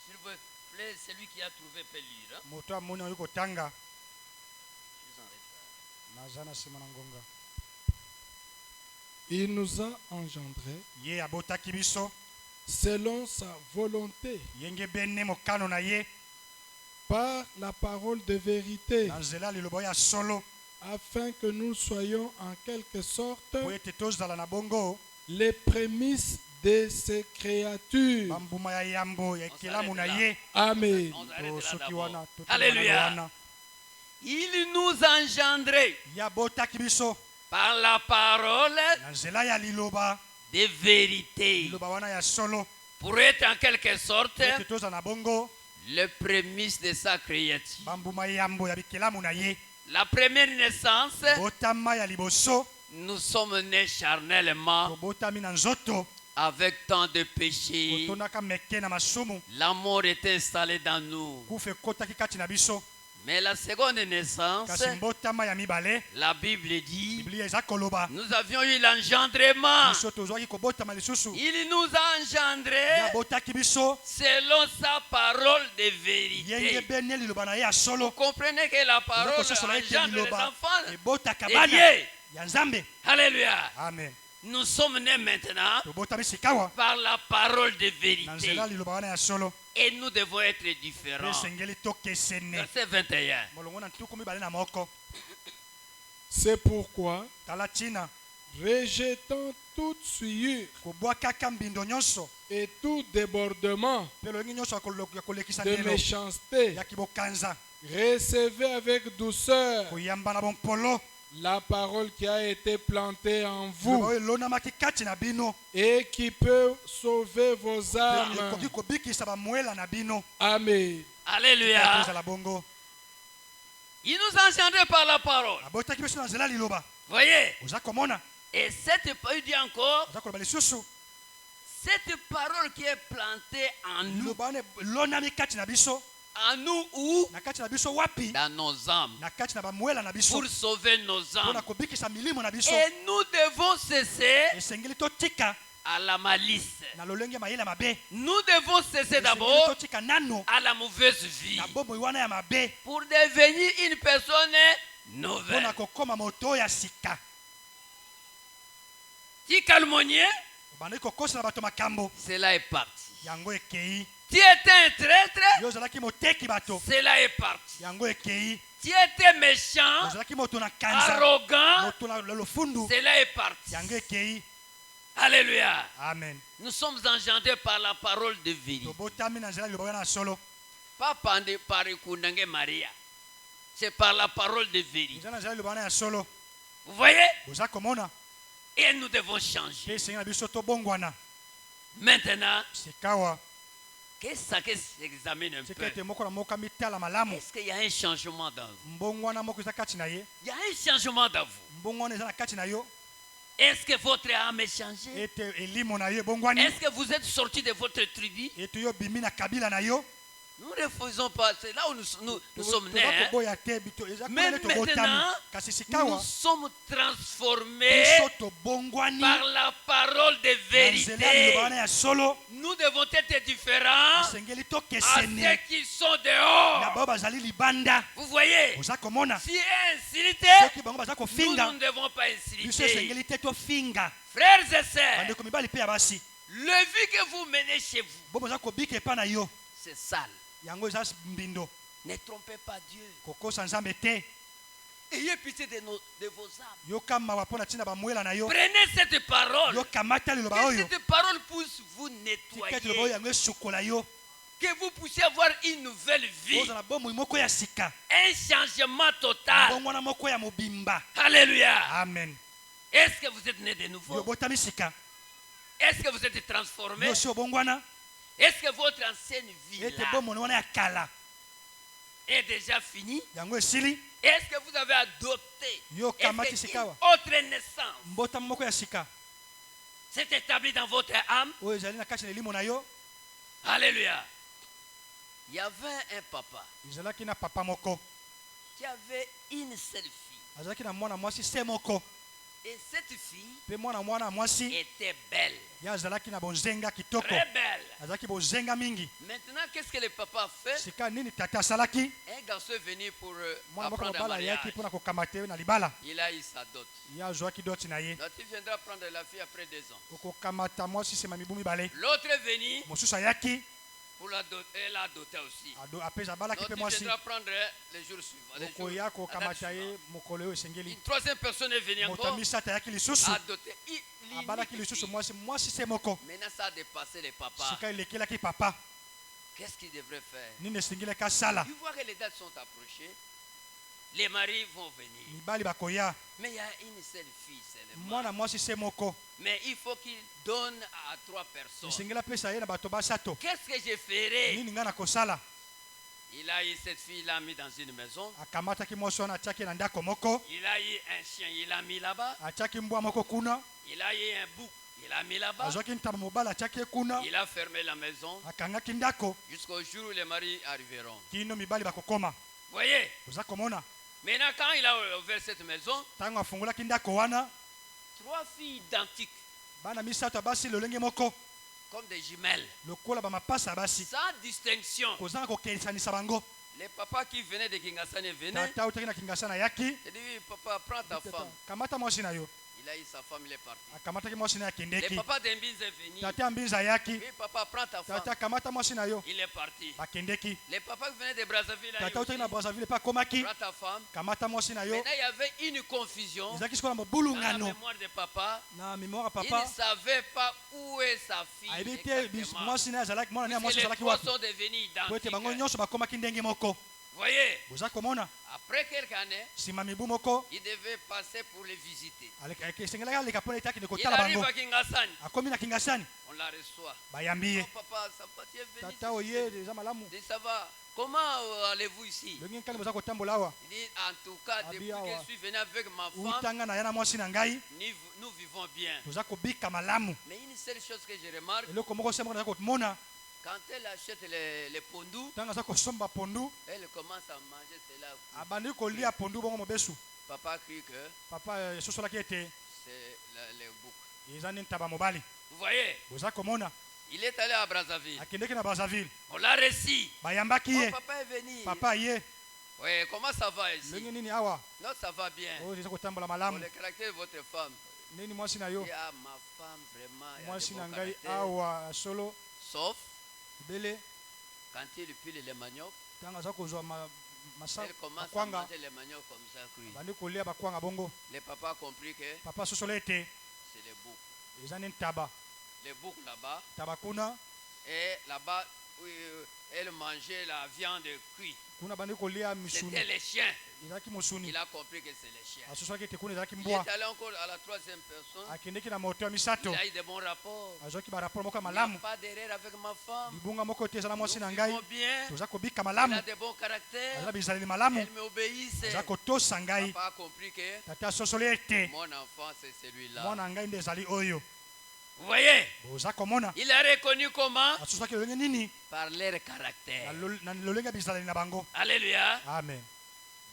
Speaker 1: S'il vous plaît, celui qui a trouvé peut lire. Hein?
Speaker 2: moto amoni oyo kotanga
Speaker 1: Je vous en réfère.
Speaker 2: naza na nsima na ngonga
Speaker 3: Il nous a engendrés
Speaker 2: ye abotaki biso
Speaker 3: selon sa volonté
Speaker 2: yenge bene mokano na ye
Speaker 3: par la parole de vérité,
Speaker 2: na nzela ya liloba ya solo
Speaker 3: afin que nous soyons en quelque sorte
Speaker 2: po ete tozala na bongo
Speaker 3: les prémices de ces créatures.
Speaker 2: bambuma ya yambo ya ekelamu na ye
Speaker 3: Amen.
Speaker 1: On arrête
Speaker 2: to
Speaker 1: là
Speaker 2: soki
Speaker 1: d'abord.
Speaker 2: wana
Speaker 1: Alléluia. Il nous engendrait
Speaker 2: ye abotaki biso
Speaker 1: par la parole
Speaker 2: na nzela ya liloba
Speaker 1: de vérité
Speaker 2: liloba wana ya solo
Speaker 1: pour être en quelque sorte
Speaker 2: po ete tozala na bongo
Speaker 1: le prémisse de sa créature.
Speaker 2: bambuma yambo ya bikelamu na ye
Speaker 1: La première naissance,
Speaker 2: botama ya liboso
Speaker 1: nous sommes nés charnellement
Speaker 2: tobotami na nzoto
Speaker 1: avec tant de péchés.
Speaker 2: kotondaka meke na masumu
Speaker 1: La mort est installée dans nous.
Speaker 2: kufa ekotaki kati na biso
Speaker 1: Mais la seconde naissance,
Speaker 2: kasi mbotama ya mibale
Speaker 1: la Bible dit,
Speaker 2: biblia eza koloba
Speaker 1: nous avions eu l'engendrement.
Speaker 2: biso tozwaki kobotama lisusu
Speaker 1: Il nous a
Speaker 2: ye
Speaker 1: engendrés
Speaker 2: abotaki biso
Speaker 1: selon sa parole de
Speaker 2: yenge
Speaker 1: vérité.
Speaker 2: bene liloba na ye ya
Speaker 1: Vous
Speaker 2: solo
Speaker 1: comprenez que la parole
Speaker 2: Eza kososola ete
Speaker 1: engendre les
Speaker 2: liloba
Speaker 1: enfants
Speaker 2: ebotaka
Speaker 1: de
Speaker 2: bana
Speaker 1: Dieu.
Speaker 2: ya nzambe
Speaker 1: Alléluia.
Speaker 2: amen
Speaker 1: Nous sommes nés maintenant
Speaker 2: tobotami sikawa
Speaker 1: par la parole de
Speaker 2: na
Speaker 1: vérité.
Speaker 2: nzela liloba wana ya solo
Speaker 1: Et nous devons être
Speaker 2: mpe
Speaker 1: différents.
Speaker 2: esengeli tokesene
Speaker 1: Verset 21.
Speaker 2: molongo na ntuku mibale na moko
Speaker 3: C'est pourquoi,
Speaker 2: tala ntina
Speaker 3: rejetant toute souillure
Speaker 2: kobwakaka mbindo nyonso
Speaker 3: et tout débordement
Speaker 2: mpe lolenge nyonso ya kolekisa
Speaker 3: de
Speaker 2: ndelo
Speaker 3: méchanceté,
Speaker 2: ya kibokanza
Speaker 3: recevez avec douceur
Speaker 2: koyamba na bompolo
Speaker 3: la parole qui a été plantée en
Speaker 2: liloba
Speaker 3: vous
Speaker 2: oyo elonamaki kati na bino
Speaker 3: et qui peut sauver vos
Speaker 2: mpe
Speaker 3: âmes.
Speaker 2: ekoki kobikisa bamwela na bino
Speaker 3: Amen.
Speaker 1: Alléluia.
Speaker 2: tozala bongo
Speaker 1: Il nous a engendrés par la parole.
Speaker 2: abotaki biso na nzela liloba
Speaker 1: Voyez.
Speaker 2: oza komona
Speaker 1: Et cette parole dit encore,
Speaker 2: oza koloba lisusu
Speaker 1: cette parole qui est plantée en nous,
Speaker 2: liloba wana elonami kati na biso
Speaker 1: en nous ou
Speaker 2: na kati na biso wapi
Speaker 1: dans nos âmes,
Speaker 2: na kati na bamwela na biso
Speaker 1: pour sauver nos
Speaker 2: mpona
Speaker 1: âmes.
Speaker 2: kobikisa milimo na biso
Speaker 1: Et nous devons cesser
Speaker 2: esengeli totika
Speaker 1: à la malice.
Speaker 2: na lolenge mayele mabe
Speaker 1: Nous devons cesser d'abord
Speaker 2: totika nano
Speaker 1: à la mauvaise vie
Speaker 2: na bomoi wana ya mabe
Speaker 1: pour devenir une personne nouvelle.
Speaker 2: mpona kokoma moto ya sika
Speaker 1: Tu calmonier,
Speaker 2: obandaki kokosela bato makambo
Speaker 1: cela est parti.
Speaker 2: yango ekei
Speaker 1: Tu étais un traître,
Speaker 2: yo ozalaki moteki bato
Speaker 1: cela est parti.
Speaker 2: yango ekei
Speaker 1: Tu étais méchant,
Speaker 2: ozalaki moto na kanza
Speaker 1: arrogant,
Speaker 2: moto na lofundu
Speaker 1: cela est parti.
Speaker 2: yango ekei
Speaker 1: Alléluia.
Speaker 2: amen
Speaker 1: Nous sommes engendrés par la parole de vérité.
Speaker 2: tobotami na nzela liloba na solo
Speaker 1: Pas par Kundange Maria. C'est par la parole de vérité.
Speaker 2: eza na nzela liloba na ya solo
Speaker 1: Vous voyez?
Speaker 2: boza komona
Speaker 1: Et nous devons changer.
Speaker 2: mpe esengi na biso tobongwana
Speaker 1: Maintenant,
Speaker 2: sikawa
Speaker 1: qu'est-ce que s'examine un
Speaker 2: tika
Speaker 1: peu?
Speaker 2: ete moko na moko mitala malamu
Speaker 1: Est-ce qu'il y a un changement dans vous?
Speaker 2: mbongwana moko eza kati na ye
Speaker 1: Il y a un changement dans vous.
Speaker 2: mbongwana eza na kati na yo
Speaker 1: Est-ce que votre âme est changée?
Speaker 2: ete elimo na yo ebongwani
Speaker 1: Est-ce que vous êtes sorti de votre tribu?
Speaker 2: ete yo bimi na kabila na yo
Speaker 1: Nous ne refusons pas. C'est là où nous sommes nés.
Speaker 2: toza
Speaker 1: Hein?
Speaker 2: koboya te bito eza
Speaker 1: Mais
Speaker 2: kuna nde tobotami
Speaker 1: maintenant,
Speaker 2: kasi
Speaker 1: Nous
Speaker 2: sikawa
Speaker 1: sommes transformés
Speaker 2: biso tobongwani
Speaker 1: par la parole de
Speaker 2: na nzela liloba
Speaker 1: vérité.
Speaker 2: wana ya solo
Speaker 1: Nous devons être différents
Speaker 2: esengeli
Speaker 1: à
Speaker 2: tokesene
Speaker 1: ceux qui sont
Speaker 2: na
Speaker 1: dehors.
Speaker 2: bao bazali libanda
Speaker 1: Vous voyez,
Speaker 2: oza komona
Speaker 1: si insulté,
Speaker 2: soki bango baza
Speaker 1: nous
Speaker 2: kofinga
Speaker 1: ne devons pas
Speaker 2: biso
Speaker 1: insulter.
Speaker 2: esengeli te tofinga
Speaker 1: Frères et sœurs,
Speaker 2: bandeko mibali mpe ya basi
Speaker 1: le vie que vous menez chez vous,
Speaker 2: bo boza kobika epa na yo
Speaker 1: c'est sale.
Speaker 2: yango eza mbindo
Speaker 1: Ne trompez pas Dieu.
Speaker 2: kokosa nzambe te
Speaker 1: Ayez pitié de vos âmes.
Speaker 2: yoka mawa mpo na ntina bamwela na yo
Speaker 1: Prenez cette parole.
Speaker 2: yokamata liloba
Speaker 1: Que
Speaker 2: oyo
Speaker 1: cette parole puisse vous
Speaker 2: tika ete liloba oyo
Speaker 1: nettoyer.
Speaker 2: yango esukola yo
Speaker 1: Que vous puissiez avoir une nouvelle vie.
Speaker 2: ozala bomoi moko ya sika
Speaker 1: Un changement total.
Speaker 2: bongwana moko ya mobimba
Speaker 1: Alléluia.
Speaker 2: amen
Speaker 1: Est-ce que vous êtes né de nouveau?
Speaker 2: yo botami sika
Speaker 1: Est-ce que vous êtes transformé?
Speaker 2: yo si obongwana
Speaker 1: Est-ce que votre ancienne vie
Speaker 2: ete
Speaker 1: là
Speaker 2: bomoi wana ya kala
Speaker 1: est déjà finie?
Speaker 2: yango esili
Speaker 1: Est-ce que vous avez adopté
Speaker 2: Yo kamati
Speaker 1: est-ce
Speaker 2: sikawa.
Speaker 1: qu'une autre naissance
Speaker 2: mbotami moko ya sika
Speaker 1: s'est établie dans votre âme?
Speaker 2: oyo ezali na kati na elimo na yo
Speaker 1: Alléluia. Il y avait un papa
Speaker 2: ezalaki na papa moko
Speaker 1: qui avait une seule fille.
Speaker 2: azalaki na mwana mwasi se moko
Speaker 1: Et cette fille
Speaker 2: mpe mwana mwasi
Speaker 1: était belle.
Speaker 2: ye azalaki na bonzenga kitoko
Speaker 1: Très belle.
Speaker 2: azalaki bonzenga mingi
Speaker 1: Maintenant, qu'est-ce que le papa a fait?
Speaker 2: sika nini tata asalaki
Speaker 1: Un garçon est venu pour
Speaker 2: mwana moko
Speaker 1: apprendre un
Speaker 2: mobala ayaki
Speaker 1: mariage.
Speaker 2: mpo na kokamata ye na libala
Speaker 1: Il a eu sa dot.
Speaker 2: ye azwaki doti na ye
Speaker 1: Donc tu viendras prendre la fille après 2 ans.
Speaker 2: okokamata mwasi nsima mibu mibale
Speaker 1: L'autre est venu
Speaker 2: mosusu ayaki
Speaker 1: pour la dot. Elle a doté aussi.
Speaker 2: apesa abalaki
Speaker 1: Donc
Speaker 2: mpe
Speaker 1: tu
Speaker 2: mwasi
Speaker 1: viendras prendre les jours suivants. Les jours,
Speaker 2: okoya
Speaker 1: la date
Speaker 2: kokamata ye
Speaker 1: suivante.
Speaker 2: mokolo oyo esengeli
Speaker 1: Une troisième personne est venue
Speaker 2: moto ya
Speaker 1: encore
Speaker 2: misato ayaki lisusu
Speaker 1: à doter.
Speaker 2: abalaki lisusu mwasi se moko
Speaker 1: Maintenant, ça a dépassé les papas.
Speaker 2: sika elekelaki papa
Speaker 1: Qu'est-ce qu'il devrait faire?
Speaker 2: nini esengelaki asala
Speaker 1: Il voit que les dates sont approchées. Les maris vont venir.
Speaker 2: mibali bakoya
Speaker 1: Mais il y a une seule fille seulement.
Speaker 2: mwana mwasi se moko
Speaker 1: Mais il faut qu'il donne à 3 personnes.
Speaker 2: esengeli apesa ye na bato basato
Speaker 1: Qu'est-ce que je ferai?
Speaker 2: nini ngai na kosala
Speaker 1: Il a eu cette fille, il l'a mis dans une maison.
Speaker 2: akamataki mwasi wana atiaki na ndako moko
Speaker 1: Il a eu un chien, il l'a mis là-bas.
Speaker 2: atiaki mbwa moko kuna
Speaker 1: Il a eu un bouc, il l'a mis là-bas.
Speaker 2: azwaki ntaba mobali atiaki ye kuna
Speaker 1: Il a fermé la maison
Speaker 2: akangaki ndako
Speaker 1: jusqu'au jour où les maris arriveront.
Speaker 2: kino mibali bakokoma
Speaker 1: Voyez?
Speaker 2: oza komona
Speaker 1: Maintenant, quand il a ouvert cette maison,
Speaker 2: ntango afungolaki ndako wana
Speaker 1: 3 filles identiques,
Speaker 2: bana misato ya basi lolenge moko
Speaker 1: comme des jumelles,
Speaker 2: lokola bamapasa ya basi
Speaker 1: sans distinction.
Speaker 2: kozanga kokelisanisa bango
Speaker 1: Les papas qui venaient de Kingasane venaient.
Speaker 2: tata otaki na kingasana ayaki
Speaker 1: Il dit, oui, papa, prends ta femme.
Speaker 2: kamata mwasi na yo
Speaker 1: Il a eu sa femme, il est parti.
Speaker 2: akamataki mwasi na ye
Speaker 1: Les
Speaker 2: akendeki
Speaker 1: papas d'Embinz est venu.
Speaker 2: tata ya mbinza ayaki
Speaker 1: Oui, papa, prends ta femme.
Speaker 2: tata akamata mwasi na yo
Speaker 1: Il est parti.
Speaker 2: bakendeki
Speaker 1: Les papas qui venaient de Brazzaville,
Speaker 2: tata otaki na
Speaker 1: là,
Speaker 2: brazzaville mpe akomaki
Speaker 1: prends ta femme.
Speaker 2: kamata mwasi na yo
Speaker 1: Maintenant, il y avait une confusion
Speaker 2: ezalaki sikoyo na
Speaker 1: dans la
Speaker 2: mobulungano
Speaker 1: mémoire de papa.
Speaker 2: na mémoire ya
Speaker 1: Il
Speaker 2: papa
Speaker 1: ne savait pas où est sa fille.
Speaker 2: ayebi te
Speaker 1: exactement.
Speaker 2: mwasi na ye azalaki mwana na ye mwasi
Speaker 1: Puisque les
Speaker 2: azalaki
Speaker 1: trois
Speaker 2: wapi
Speaker 1: sont devenus
Speaker 2: po ete bango
Speaker 1: identiques.
Speaker 2: nyonso bakomaki ndenge moko
Speaker 1: Voyez,
Speaker 2: oza komona
Speaker 1: après quelques années,
Speaker 2: nsima mibu moko
Speaker 1: il devait passer pour les visiter.
Speaker 2: esengelaki aleka mpona ete akende
Speaker 1: Il
Speaker 2: kotala
Speaker 1: arrive
Speaker 2: bango
Speaker 1: à Kingasani.
Speaker 2: akomi na kingasani
Speaker 1: On la reçoit.
Speaker 2: bayambi ye
Speaker 1: Oh, papa, ça va, tu es venu.
Speaker 2: tata oye eza malamu
Speaker 1: Il dit, ça va. Comment allez-vous ici?
Speaker 2: ndenge nkani boza kotambola awa
Speaker 1: Il dit, en tout cas, depuis que je suis venu avec ma femme,
Speaker 2: outanga na ya na mwasi na ngai
Speaker 1: nous vivons bien.
Speaker 2: toza kobika malamu
Speaker 1: Mais une seule chose que je remarque,
Speaker 2: eloko moko se moko naza komona
Speaker 1: quand elle achète les pondous,
Speaker 2: ntango aza kosomba pondu
Speaker 1: elle commence à manger cela.
Speaker 2: abandi kolia pondu bongo mobesu
Speaker 1: Papa crie que
Speaker 2: papa esosolaki ete
Speaker 1: c'est le bouc.
Speaker 2: eza nde ntaba mobali
Speaker 1: Vous voyez,
Speaker 2: boza komona
Speaker 1: il est allé à Brazzaville.
Speaker 2: akendeki na Brazzaville
Speaker 1: On l'a reçu.
Speaker 2: bayambaki
Speaker 1: Oh,
Speaker 2: ye
Speaker 1: papa est venu.
Speaker 2: papa ye
Speaker 1: Oui, comment ça va ici?
Speaker 2: ndenge nini awa
Speaker 1: Non, ça va bien.
Speaker 2: oyo eza kotambola
Speaker 1: Pour
Speaker 2: malamu
Speaker 1: le caractère de votre femme.
Speaker 2: nini mwasi na yo
Speaker 1: Il y a ma femme vraiment. Il y a
Speaker 2: mwasi
Speaker 1: de
Speaker 2: na
Speaker 1: bon
Speaker 2: ngai
Speaker 1: caractère.
Speaker 2: awa solo
Speaker 1: Sauf
Speaker 2: ebele
Speaker 1: quand il pile les maniocs,
Speaker 2: ntango aza kozwa
Speaker 1: elle commence à
Speaker 2: bakwanga
Speaker 1: manger les maniocs comme ça cuit.
Speaker 2: bandi kolia bakwanga bongo
Speaker 1: Le papa a compris que
Speaker 2: papa sosolo ete
Speaker 1: c'est les boucs.
Speaker 2: eza nini taba
Speaker 1: Les boucs là-bas.
Speaker 2: taba kuna
Speaker 1: Et là-bas, oui, elle mangeait la viande cuite.
Speaker 2: kuna bandi kolia misuni
Speaker 1: C'était les chiens.
Speaker 2: ezalaki mosuni
Speaker 1: Il a compris que c'est les chiens.
Speaker 2: asosolaki ete kuna ezalaki
Speaker 1: Il
Speaker 2: mbwa
Speaker 1: est allé encore à la troisième personne.
Speaker 2: akendeki na moto ya misato
Speaker 1: Il a eu de bons rapports.
Speaker 2: azwaki baraporo moko ya
Speaker 1: Il n'y a
Speaker 2: malamu
Speaker 1: pas d'erreur avec ma femme.
Speaker 2: libunga moko te eza na mwasi
Speaker 1: Nous
Speaker 2: na ngai
Speaker 1: vivons bien.
Speaker 2: toza kobika
Speaker 1: Elle
Speaker 2: malamu
Speaker 1: a de bons caractères.
Speaker 2: aza bizaleli malamu
Speaker 1: Elle m'obéissait.
Speaker 2: aza kotosa ngai
Speaker 1: Papa a compris que
Speaker 2: tata asosoli ete
Speaker 1: mon enfant, c'est celui-là.
Speaker 2: mwana ngai nde ezali oyo
Speaker 1: Vous voyez,
Speaker 2: boza komona
Speaker 1: il a reconnu comment?
Speaker 2: asosolaki lolenge nini
Speaker 1: Par leur caractère.
Speaker 2: na lolenge ya bizaleli na bango
Speaker 1: Alléluia.
Speaker 2: amen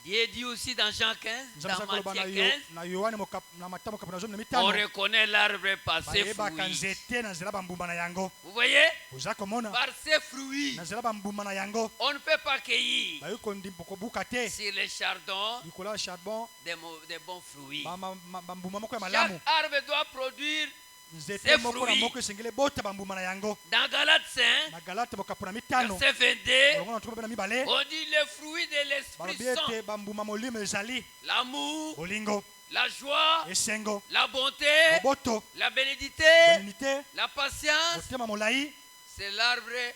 Speaker 1: Dieu dit aussi dans Jean 15,
Speaker 2: nzambe
Speaker 1: dans
Speaker 2: azali koloba
Speaker 1: Matthieu 15,
Speaker 2: na yohane na mata mokapi na zomi na
Speaker 1: on
Speaker 2: mitano
Speaker 1: reconnaît l'arbre par ses
Speaker 2: bayebaka
Speaker 1: fruits.
Speaker 2: nzete na nzela bambuma na yango
Speaker 1: Vous voyez,
Speaker 2: boza komona
Speaker 1: par ses fruits,
Speaker 2: na nzela bambuma na yango
Speaker 1: on ne peut pas cueillir
Speaker 2: bayoki kobuka te
Speaker 1: sur les chardons
Speaker 2: likolo ya charbon
Speaker 1: des bons fruits.
Speaker 2: bambuma moko ya
Speaker 1: Chaque
Speaker 2: malamu
Speaker 1: arbre doit produire.
Speaker 2: nzete
Speaker 1: Ses
Speaker 2: moko na
Speaker 1: fruits.
Speaker 2: moko esengeli bota bambuma na yango
Speaker 1: Dans Galates 5,
Speaker 2: na galate bokapo na mitano
Speaker 1: verset 22,
Speaker 2: molongo na tuko na mibale
Speaker 1: on dit les fruits de l'Esprit
Speaker 2: balobi
Speaker 1: sont
Speaker 2: ete bambuma molimo ezali
Speaker 1: l'amour,
Speaker 2: bolingo
Speaker 1: la joie,
Speaker 2: esengo
Speaker 1: la bonté,
Speaker 2: boboto
Speaker 1: la bénédicité,
Speaker 2: bolinite
Speaker 1: la patience.
Speaker 2: motema molai
Speaker 1: C'est l'arbre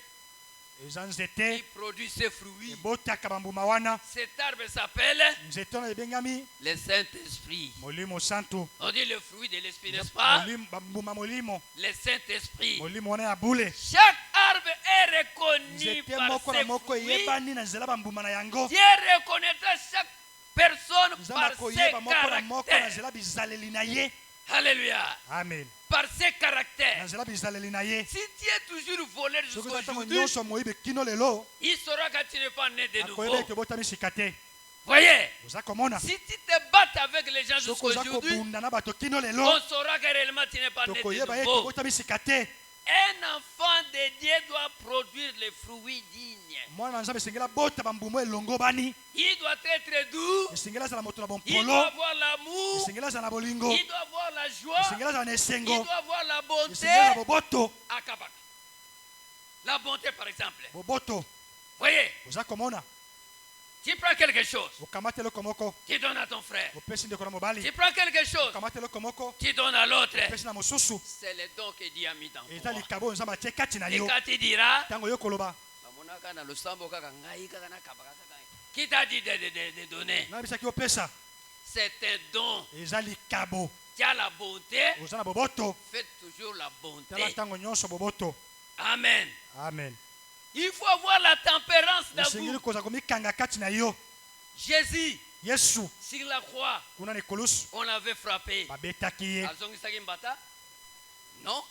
Speaker 2: eza
Speaker 1: qui
Speaker 2: nzete
Speaker 1: produit ses fruits.
Speaker 2: ebotaka bambuma wana
Speaker 1: Cet arbre s'appelle
Speaker 2: nzete wana ebengami
Speaker 1: le Saint-Esprit.
Speaker 2: molimo santu
Speaker 1: On dit le fruit de l'Esprit, n'est-ce pas?
Speaker 2: bambuma molimo
Speaker 1: Le Saint-Esprit.
Speaker 2: molimo wana ya bule
Speaker 1: Chaque arbre est reconnu
Speaker 2: nzete
Speaker 1: par
Speaker 2: moko na
Speaker 1: ses
Speaker 2: moko
Speaker 1: fruits.
Speaker 2: eyebani na nzela bambuma na yango
Speaker 1: Dieu reconnaîtra chaque personne
Speaker 2: nzambe
Speaker 1: par ses
Speaker 2: akoyeba moko na moko na
Speaker 1: caractères.
Speaker 2: nzela bizaleli na ye
Speaker 1: Alléluia.
Speaker 2: amen
Speaker 1: Par ses
Speaker 2: na
Speaker 1: caractères.
Speaker 2: nzela bizaleli na ye
Speaker 1: Si tu es toujours voleur
Speaker 2: soki
Speaker 1: jusqu'à
Speaker 2: eza ntango
Speaker 1: aujourd'hui,
Speaker 2: nyonso moyibi kino lelo
Speaker 1: il saura que tu n'es pas né de nouveau.
Speaker 2: akoyeba ete obotami sika te
Speaker 1: Voyez,
Speaker 2: oza komona
Speaker 1: si tu te battes avec les gens
Speaker 2: soki
Speaker 1: jusqu'à
Speaker 2: oza
Speaker 1: aujourd'hui,
Speaker 2: kobunda na bato kino
Speaker 1: on
Speaker 2: lelo
Speaker 1: saura que réellement tu n'es pas né de
Speaker 2: tokoyeba ete
Speaker 1: nouveau.
Speaker 2: obotami sika te
Speaker 1: Un enfant de Dieu doit produire les fruits dignes.
Speaker 2: mwana na nzambe esengeli abota bambumu elongo bani
Speaker 1: Il doit être doux.
Speaker 2: esengeli azala moto na
Speaker 1: Il doit
Speaker 2: bompolo
Speaker 1: avoir l'amour.
Speaker 2: esengeli azala na bolingo
Speaker 1: Il doit avoir la joie.
Speaker 2: esengeli azala na
Speaker 1: Il
Speaker 2: esengo
Speaker 1: doit avoir la bonté.
Speaker 2: esengeli azala boboto
Speaker 1: À Kabaka. La bonté, par exemple.
Speaker 2: boboto
Speaker 1: Voyez,
Speaker 2: oza komona
Speaker 1: tu prends quelque chose,
Speaker 2: okamata eloko moko
Speaker 1: tu donnes à ton frère.
Speaker 2: opesi ndeko na mobali
Speaker 1: Tu prends quelque chose,
Speaker 2: okamata eloko moko
Speaker 1: tu donnes à l'autre.
Speaker 2: opesi na mosusu
Speaker 1: C'est le don que Dieu a mis dans
Speaker 2: eza
Speaker 1: toi.
Speaker 2: likabo oyo nzambe atie kati na
Speaker 1: Et
Speaker 2: yo
Speaker 1: quand tu diras,
Speaker 2: ntango yo koloba
Speaker 1: qui t'a dit de donner?
Speaker 2: nayebisaki opesa
Speaker 1: C'est un don.
Speaker 2: eza likabo
Speaker 1: Tu as la bonté,
Speaker 2: oza na boboto
Speaker 1: faites toujours la
Speaker 2: tala
Speaker 1: bonté.
Speaker 2: ntango nyonso boboto
Speaker 1: Amen.
Speaker 2: amen
Speaker 1: Il faut avoir la tempérance dans
Speaker 2: esengeli
Speaker 1: vous.
Speaker 2: kozala komikanga kati na yo
Speaker 1: Jésus,
Speaker 2: yesu
Speaker 1: sur la croix,
Speaker 2: kuna na ekolusu
Speaker 1: on l'avait frappé.
Speaker 2: babetaki ye
Speaker 1: Azongisaki mbata? Non.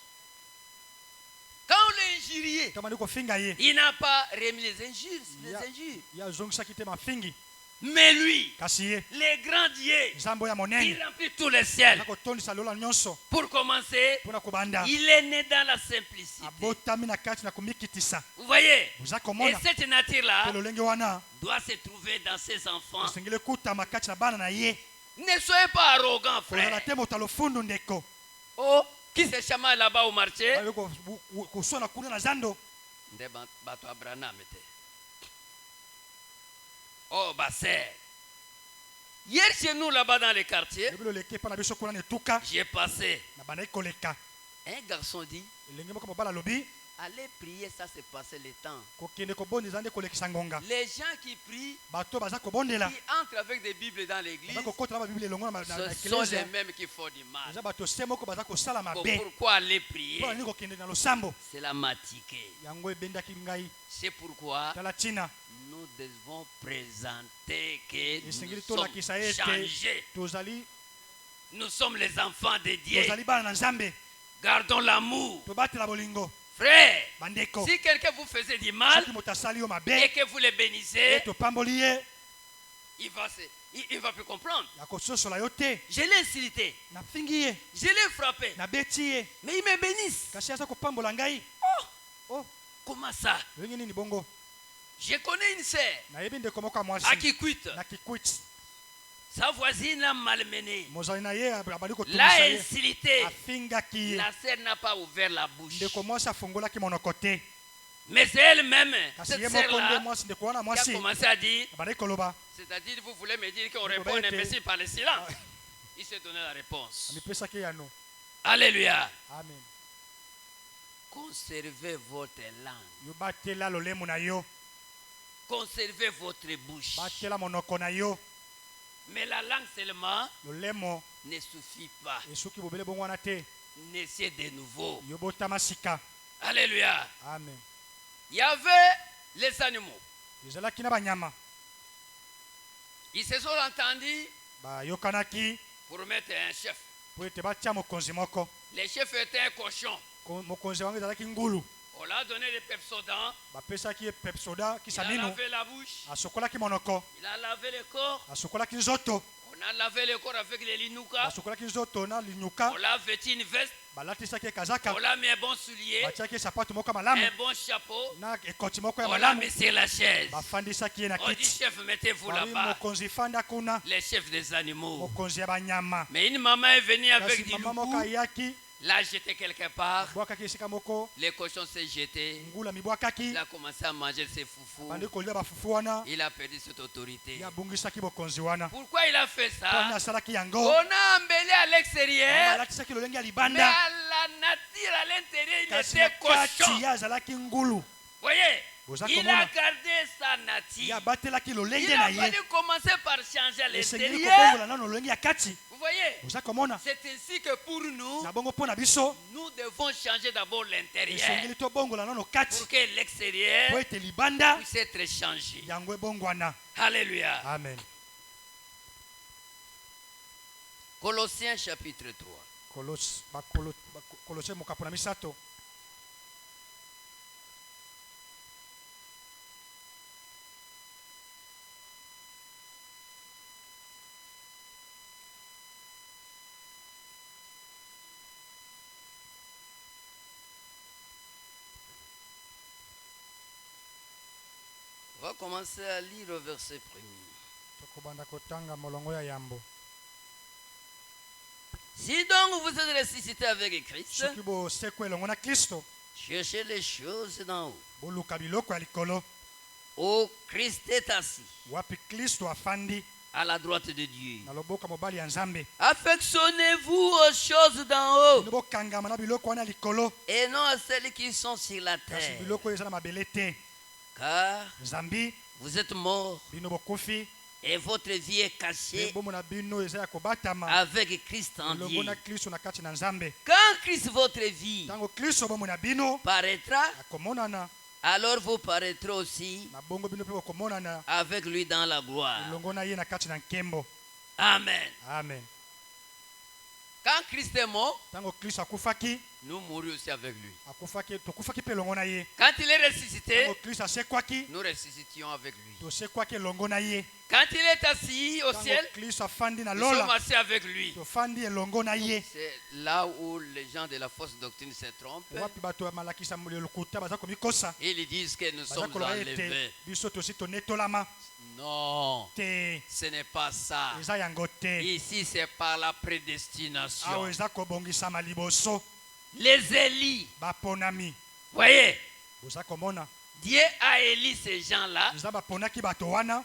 Speaker 1: Quand on l'a injurié,
Speaker 2: ntango bandi kofinga ye
Speaker 1: il n'a pas remis les injures.
Speaker 2: Ya.
Speaker 1: Les injures.
Speaker 2: ye azongisaki te mafingi
Speaker 1: Mais lui,
Speaker 2: kasi ye
Speaker 1: le grand Dieu,
Speaker 2: nzambe oyo ya
Speaker 1: il
Speaker 2: monene
Speaker 1: remplit tous les ciels.
Speaker 2: aza kotondisa lola nyonso
Speaker 1: Pour commencer,
Speaker 2: mpona kobanda
Speaker 1: il est né dans la simplicité.
Speaker 2: abotami na kati na komikitisa
Speaker 1: Vous voyez?
Speaker 2: oza
Speaker 1: Et
Speaker 2: komona
Speaker 1: cette
Speaker 2: mpe
Speaker 1: nature-là
Speaker 2: lolenge wana
Speaker 1: doit se trouver dans ses enfants.
Speaker 2: esengeli ekutama kati na bana na ye
Speaker 1: Ne soyez pas arrogant,
Speaker 2: kozala
Speaker 1: frère.
Speaker 2: te moto ya lofundu ndeko
Speaker 1: Oh, qui se chamaille là-bas au marché?
Speaker 2: baye koswana kuna na zando
Speaker 1: Nde bato Abraham te. Oh, basser. Hier chez nous là-bas dans les quartiers,
Speaker 2: lobi loleke mpa na biso kuna na etuka
Speaker 1: j'ai passé.
Speaker 2: na bandaki koleka
Speaker 1: Un garçon dit,
Speaker 2: elenge moko mobala alobi
Speaker 1: allez prier, ça c'est passer le temps.
Speaker 2: kokende kobondela nde kolekisa ngonga
Speaker 1: Les gens qui prient,
Speaker 2: bato baza kobondela
Speaker 1: qui entrent avec des Bibles dans l'église,
Speaker 2: baza kokotela babiblia elongo na
Speaker 1: ce sont les
Speaker 2: eklezia
Speaker 1: mêmes qui font du mal.
Speaker 2: eza bato se moko baza kosala
Speaker 1: Bon,
Speaker 2: mabe
Speaker 1: pourquoi aller prier?
Speaker 2: mpona nini kokende na losambo
Speaker 1: Cela m'a tiqué.
Speaker 2: yango ebendaki ngai
Speaker 1: C'est pourquoi
Speaker 2: tala ntina
Speaker 1: nous devons présenter que
Speaker 2: esengeli
Speaker 1: nous sommes
Speaker 2: tolakisa ete
Speaker 1: changés.
Speaker 2: tozali
Speaker 1: Nous sommes les enfants de Dieu.
Speaker 2: tozali bana na nzambe
Speaker 1: Gardons l'amour.
Speaker 2: tobatela bolingo
Speaker 1: Frère,
Speaker 2: bandeko
Speaker 1: si quelqu'un vous faisait du mal
Speaker 2: soki moto asali yo
Speaker 1: et
Speaker 2: mabe
Speaker 1: que vous le bénissez,
Speaker 2: topamboli ye
Speaker 1: il va plus comprendre.
Speaker 2: ya kososola yo te.
Speaker 1: Je l'ai insulté,
Speaker 2: Nafingi ye,
Speaker 1: je l'ai frappé,
Speaker 2: nabeti ye,
Speaker 1: mais il me bénisse.
Speaker 2: kasi aza kopambola ngai. Oh,
Speaker 1: Comment ça?
Speaker 2: ndenge nini bongo?
Speaker 1: Je connais une sœur
Speaker 2: Nayebi ndeko moko ya
Speaker 1: à
Speaker 2: mwasi
Speaker 1: Kikwit.
Speaker 2: na Kikwit.
Speaker 1: Sa voisine l'a malmené,
Speaker 2: Mozali na ye abali
Speaker 1: l'a
Speaker 2: kotumisa ye,
Speaker 1: insulté.
Speaker 2: afingaki ye.
Speaker 1: La sœur n'a pas ouvert la bouche.
Speaker 2: Ndeko mwasi afungolaki monoko te,
Speaker 1: Mais c'est elle-même,
Speaker 2: kasi
Speaker 1: cette
Speaker 2: ye moko nde
Speaker 1: sœur-là,
Speaker 2: mwasi, ndeko wana
Speaker 1: qui a
Speaker 2: mwasi
Speaker 1: commencé à dire,
Speaker 2: abali koloba,
Speaker 1: c'est-à-dire vous voulez me dire qu'on
Speaker 2: Vous
Speaker 1: répond
Speaker 2: voyez
Speaker 1: un
Speaker 2: que-
Speaker 1: imbécile par le silence. Il s'est donné la réponse.
Speaker 2: amipesaki ye yano.
Speaker 1: Alléluia.
Speaker 2: Amen.
Speaker 1: Conservez votre langue.
Speaker 2: Yo batela lolemo na yo,
Speaker 1: Conservez votre bouche.
Speaker 2: batela monoko na yo.
Speaker 1: Mais la langue seulement
Speaker 2: Lolemo
Speaker 1: ne suffit pas.
Speaker 2: esuki bobele bongo wana te,
Speaker 1: Naissez de nouveau.
Speaker 2: yo botama sika.
Speaker 1: Alléluia.
Speaker 2: Amen.
Speaker 1: Il y avait les animaux.
Speaker 2: Ezalaki na banyama
Speaker 1: Ils se sont entendus
Speaker 2: bayokanaki
Speaker 1: pour mettre un chef.
Speaker 2: po ete batia mokonzi moko.
Speaker 1: Le chef était un cochon.
Speaker 2: Mokonzi wango ezalaki ngulu,
Speaker 1: On l'a donné des pepsodents.
Speaker 2: bapesaki ye pepsoda
Speaker 1: Il
Speaker 2: kisa
Speaker 1: a
Speaker 2: mino,
Speaker 1: lavé la bouche.
Speaker 2: asokolaki monoko,
Speaker 1: Il a lavé le corps.
Speaker 2: asokolaki nzoto,
Speaker 1: On a lavé le corps avec les linoukas.
Speaker 2: asokolaki nzoto na linyuka,
Speaker 1: On l'a vêtu une veste.
Speaker 2: balatisaki ye kazaka,
Speaker 1: On l'a mis un bon soulier.
Speaker 2: batiaki ye sapato moko ya malamu
Speaker 1: Un bon chapeau.
Speaker 2: na ekoti moko ya
Speaker 1: On l'a
Speaker 2: malamu,
Speaker 1: mis sur la chaise.
Speaker 2: bafandisaki ye na
Speaker 1: On dit,
Speaker 2: kiti.
Speaker 1: chef, mettez-vous
Speaker 2: Babi
Speaker 1: là-bas.
Speaker 2: mokonzi fanda kuna,
Speaker 1: Les chefs des animaux.
Speaker 2: mokonzi ya banyama.
Speaker 1: Mais une maman est venue avec
Speaker 2: Kasi
Speaker 1: du
Speaker 2: mama moko
Speaker 1: loup.
Speaker 2: ayaki,
Speaker 1: L'a jeté quelque part.
Speaker 2: bwakaki esika moko,
Speaker 1: Les cochons s'est jeté.
Speaker 2: ngula mibwakaki,
Speaker 1: Il a commencé à manger ses foufous.
Speaker 2: bandi kolia bafufu wana,
Speaker 1: Il a perdu cette autorité.
Speaker 2: yabungisaki bokonzi wana.
Speaker 1: Pourquoi il a fait
Speaker 2: Mpona
Speaker 1: ça?
Speaker 2: asalaki yango,
Speaker 1: On a embellé à l'extérieur,
Speaker 2: alatisaki lolenge ya
Speaker 1: mais
Speaker 2: libanda,
Speaker 1: à la nature, à l'intérieur, il
Speaker 2: kasi
Speaker 1: était
Speaker 2: na kati
Speaker 1: cochon.
Speaker 2: ye azalaki ngulu.
Speaker 1: Voyez,
Speaker 2: Boza
Speaker 1: il
Speaker 2: komona.
Speaker 1: a gardé sa
Speaker 2: Ye
Speaker 1: nature.
Speaker 2: abatelaki
Speaker 1: Il
Speaker 2: lolenge
Speaker 1: a
Speaker 2: na ye,
Speaker 1: fallu commencer par changer à
Speaker 2: esengeli
Speaker 1: l'intérieur.
Speaker 2: kobongola nano lolenge ya kati.
Speaker 1: Vous voyez,
Speaker 2: Oza komona,
Speaker 1: c'est ainsi que pour nous,
Speaker 2: na bongo mpo na biso,
Speaker 1: nous devons changer d'abord l'intérieur
Speaker 2: esengeli tobongola nano kati,
Speaker 1: pour que l'extérieur
Speaker 2: po ete libanda
Speaker 1: puisse être changé.
Speaker 2: yango ebongwana.
Speaker 1: Alléluia.
Speaker 2: Amen.
Speaker 1: Colossiens chapitre 3.
Speaker 2: Kolose mokapo na misato.
Speaker 1: On va commencer à lire au verset 1er.
Speaker 2: Tokobanda kotanga molongo ya yambo.
Speaker 1: Si donc vous êtes ressuscité avec Christ,
Speaker 2: Soki bosekwe elongo na Kristo,
Speaker 1: cherchez les choses d'en haut.
Speaker 2: boluka biloko ya likolo,
Speaker 1: Où Christ est assis,
Speaker 2: wapi Kristo afandi
Speaker 1: à la droite de Dieu.
Speaker 2: na loboko mobali ya Nzambe.
Speaker 1: Affectionnez-vous aux choses d'en haut
Speaker 2: Bino bokangama na biloko wana likolo,
Speaker 1: et non à celles qui sont sur la
Speaker 2: kasi
Speaker 1: terre.
Speaker 2: biloko oyo eza na mabele te.
Speaker 1: Car
Speaker 2: Nzambi,
Speaker 1: vous êtes morts
Speaker 2: bino bokufi,
Speaker 1: et votre vie est cachée
Speaker 2: mpe bomoi na bino eza ya kobatama
Speaker 1: avec Christ en
Speaker 2: elongo
Speaker 1: Dieu.
Speaker 2: na Kristo na kati na Nzambe.
Speaker 1: Quand Christ, votre vie,
Speaker 2: Ntango Kristo bomoi na bino
Speaker 1: paraîtra,
Speaker 2: akomonana,
Speaker 1: alors vous paraîtrez aussi
Speaker 2: na bongo bino mpe bokomonana
Speaker 1: avec lui dans la gloire.
Speaker 2: elongo na ye na kati na nkembo.
Speaker 1: Amen.
Speaker 2: Amen.
Speaker 1: Quand Christ est mort,
Speaker 2: Ntango Kristo akufaki,
Speaker 1: nous mourrons aussi avec lui.
Speaker 2: tokufaki mpe elongo na ye.
Speaker 1: Quand il est ressuscité,
Speaker 2: Ntango Kristo asekwaki,
Speaker 1: nous ressuscitions avec lui.
Speaker 2: tosekwaki elongo na ye.
Speaker 1: Quand il est assis au
Speaker 2: Ntango
Speaker 1: ciel,
Speaker 2: Kristo afandi na
Speaker 1: nous sommes
Speaker 2: lola,
Speaker 1: assis avec lui.
Speaker 2: tofandi elongo na ye.
Speaker 1: C'est là où les gens de la fausse doctrine se trompent.
Speaker 2: Wapi bato ya malakisa lokuta baza komikosa,
Speaker 1: Ils disent que nous
Speaker 2: baza
Speaker 1: sommes
Speaker 2: koloba ete
Speaker 1: enlevés.
Speaker 2: biso tosi tonetolama
Speaker 1: Non,
Speaker 2: te.
Speaker 1: ce n'est pas ça.
Speaker 2: Eza yango te.
Speaker 1: Ici, c'est par la
Speaker 2: Awa
Speaker 1: prédestination.
Speaker 2: eza kobongisama liboso,
Speaker 1: Les Élis,
Speaker 2: baponami.
Speaker 1: voyez,
Speaker 2: Oza komona,
Speaker 1: Dieu a élu ces gens-là.
Speaker 2: eza baponaki bato wana,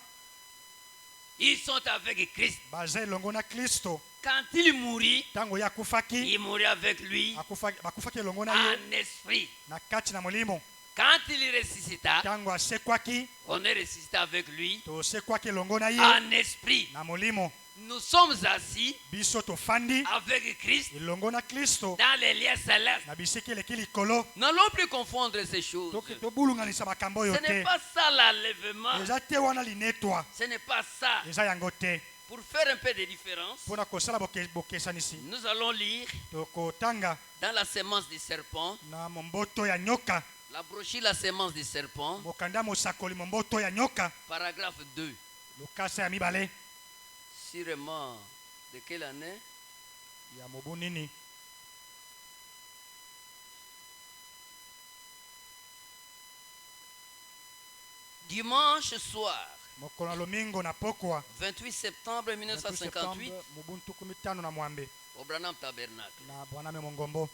Speaker 1: Ils sont avec Christ.
Speaker 2: baza elongo na Kristo.
Speaker 1: Quand il mourit,
Speaker 2: Ntango ye akufaki,
Speaker 1: il mourit avec lui
Speaker 2: bakufaki elongo na ye
Speaker 1: en esprit.
Speaker 2: na kati na molimo.
Speaker 1: Quand il ressuscita,
Speaker 2: Ntango asekwaki,
Speaker 1: on est ressuscité avec lui
Speaker 2: tosekwaki elongo na ye
Speaker 1: en esprit.
Speaker 2: na molimo.
Speaker 1: Nous sommes assis
Speaker 2: Biso tofandi
Speaker 1: avec Christ
Speaker 2: elongo na Kristo
Speaker 1: dans les liens célestes.
Speaker 2: na bisika eleki likolo.
Speaker 1: N'allons plus confondre ces choses.
Speaker 2: Tobulunganisa makambo oyo
Speaker 1: Ce n'est
Speaker 2: te.
Speaker 1: pas ça l'enlèvement.
Speaker 2: Eza te wana linetwa,
Speaker 1: Ce n'est pas ça.
Speaker 2: eza yango te.
Speaker 1: Pour faire un peu de différence,
Speaker 2: Mpona kosala bokesanisi,
Speaker 1: nous allons lire
Speaker 2: tokotanga
Speaker 1: dans la sémence du serpent,
Speaker 2: na momboto ya nyoka,
Speaker 1: la brochure La sémence du serpent,
Speaker 2: mokanda mosakoli momboto ya nyoka,
Speaker 1: paragraphe 2.
Speaker 2: lokasa ya mibale
Speaker 1: Sûrement. De quelle année?
Speaker 2: ya mobu nini?
Speaker 1: Dimanche soir,
Speaker 2: mokolo na lomingo na pokwa
Speaker 1: 28 septembre 1958,
Speaker 2: mobu ntuku mitano na mwambe
Speaker 1: au Branham Tabernacle.
Speaker 2: na bwaname mongombo.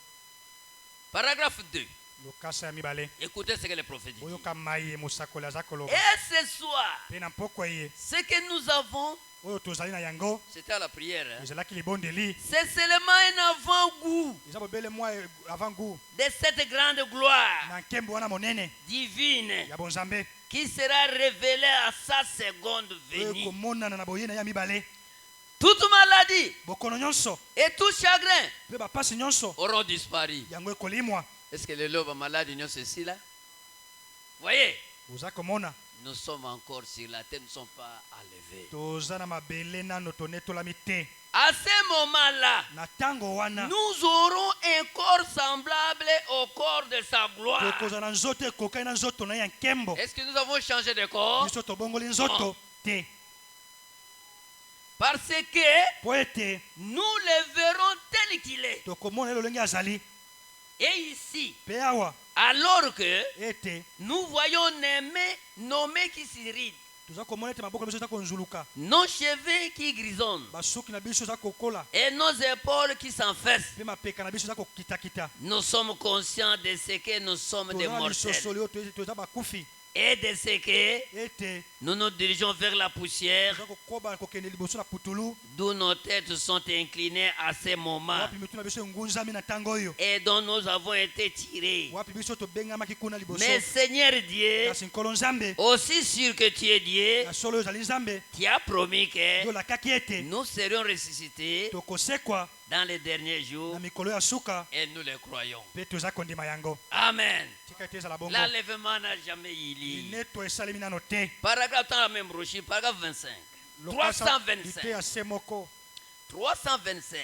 Speaker 1: Paragraphe 2.
Speaker 2: lokasa ya mibale
Speaker 1: Écoutez ce que le prophète dit.
Speaker 2: oyoka mai ye mosakoli aza koloba
Speaker 1: Et ce soir,
Speaker 2: mpe na pokwa ye
Speaker 1: ce que nous avons,
Speaker 2: oyo tozali na yango
Speaker 1: c'était à la prière, hein.
Speaker 2: ezalaki libondeli,
Speaker 1: C'est seulement un avant-goût
Speaker 2: eza bobele mwa avant goût
Speaker 1: de cette grande gloire
Speaker 2: na nkembo wana monene
Speaker 1: divine
Speaker 2: ya bonzambe
Speaker 1: qui sera révélée à sa seconde
Speaker 2: oyo
Speaker 1: venue.
Speaker 2: komonana na boyena ya mibale.
Speaker 1: Toute maladie
Speaker 2: bokono nyonso
Speaker 1: et tout chagrin
Speaker 2: mpe bapasi nyonso
Speaker 1: auront disparu.
Speaker 2: yango ekolimwa.
Speaker 1: Est-ce que les lobes malades ont ceci là? Voyez,
Speaker 2: oza komona
Speaker 1: nous sommes encore sur la terre, nous ne sommes pas enlevés.
Speaker 2: toza na mabele nano tonetolami te.
Speaker 1: À ce moment-là,
Speaker 2: na ntango wana
Speaker 1: nous aurons un corps semblable au corps de sa gloire.
Speaker 2: tokozala na nzoto ekokani na nzoto na ye ya nkembo.
Speaker 1: Est-ce que nous avons changé de corps?
Speaker 2: biso tobongoli nzoto te
Speaker 1: Parce que
Speaker 2: po ete
Speaker 1: nous le verrons tel qu'il est.
Speaker 2: tokomona ye lolenge azali.
Speaker 1: Et ici,
Speaker 2: mpe awa
Speaker 1: alors que
Speaker 2: ete
Speaker 1: nous voyons nos mains qui s'irritent,
Speaker 2: toza komona ete maboko na biso eza konzuluka,
Speaker 1: nos cheveux qui grisonnent
Speaker 2: basuki na biso eza kokola,
Speaker 1: et nos épaules qui s'enfèsent.
Speaker 2: mpe mapeka na biso eza kokitakita.
Speaker 1: Nous sommes conscients de ce que nous sommes des
Speaker 2: toza na
Speaker 1: mortels
Speaker 2: lisosoli oyo toza bakufi
Speaker 1: et de ce que
Speaker 2: ete
Speaker 1: nous nous dirigeons vers la poussière,
Speaker 2: toza kokoba kokende liboso na putulu
Speaker 1: d'où nos têtes sont inclinées à ce moment
Speaker 2: wapi mitu na biso engunzami na ntango oyo,
Speaker 1: et dont nous avons été tirés.
Speaker 2: wapi biso tobengamaki kuna liboso.
Speaker 1: Mais Seigneur Dieu,
Speaker 2: kasi nkolo nzambe
Speaker 1: aussi sûr que tu es Dieu,
Speaker 2: na solo oyo ozali nzambe
Speaker 1: tu as promis que
Speaker 2: yo olakaki ete
Speaker 1: nous serions ressuscités
Speaker 2: tokosekwa
Speaker 1: dans les derniers jours
Speaker 2: na mikolo ya suka
Speaker 1: et nous le croyons.
Speaker 2: mpe toza kondima yango.
Speaker 1: Amen.
Speaker 2: tika ete ezala bongo
Speaker 1: L'enlèvement n'a jamais eu lieu.
Speaker 2: lineto esalemi nano te.
Speaker 1: Paragraphe dans la même brochure, paragraphe 25.
Speaker 2: lokasa lite
Speaker 1: 325.
Speaker 2: ya se moko
Speaker 1: 325.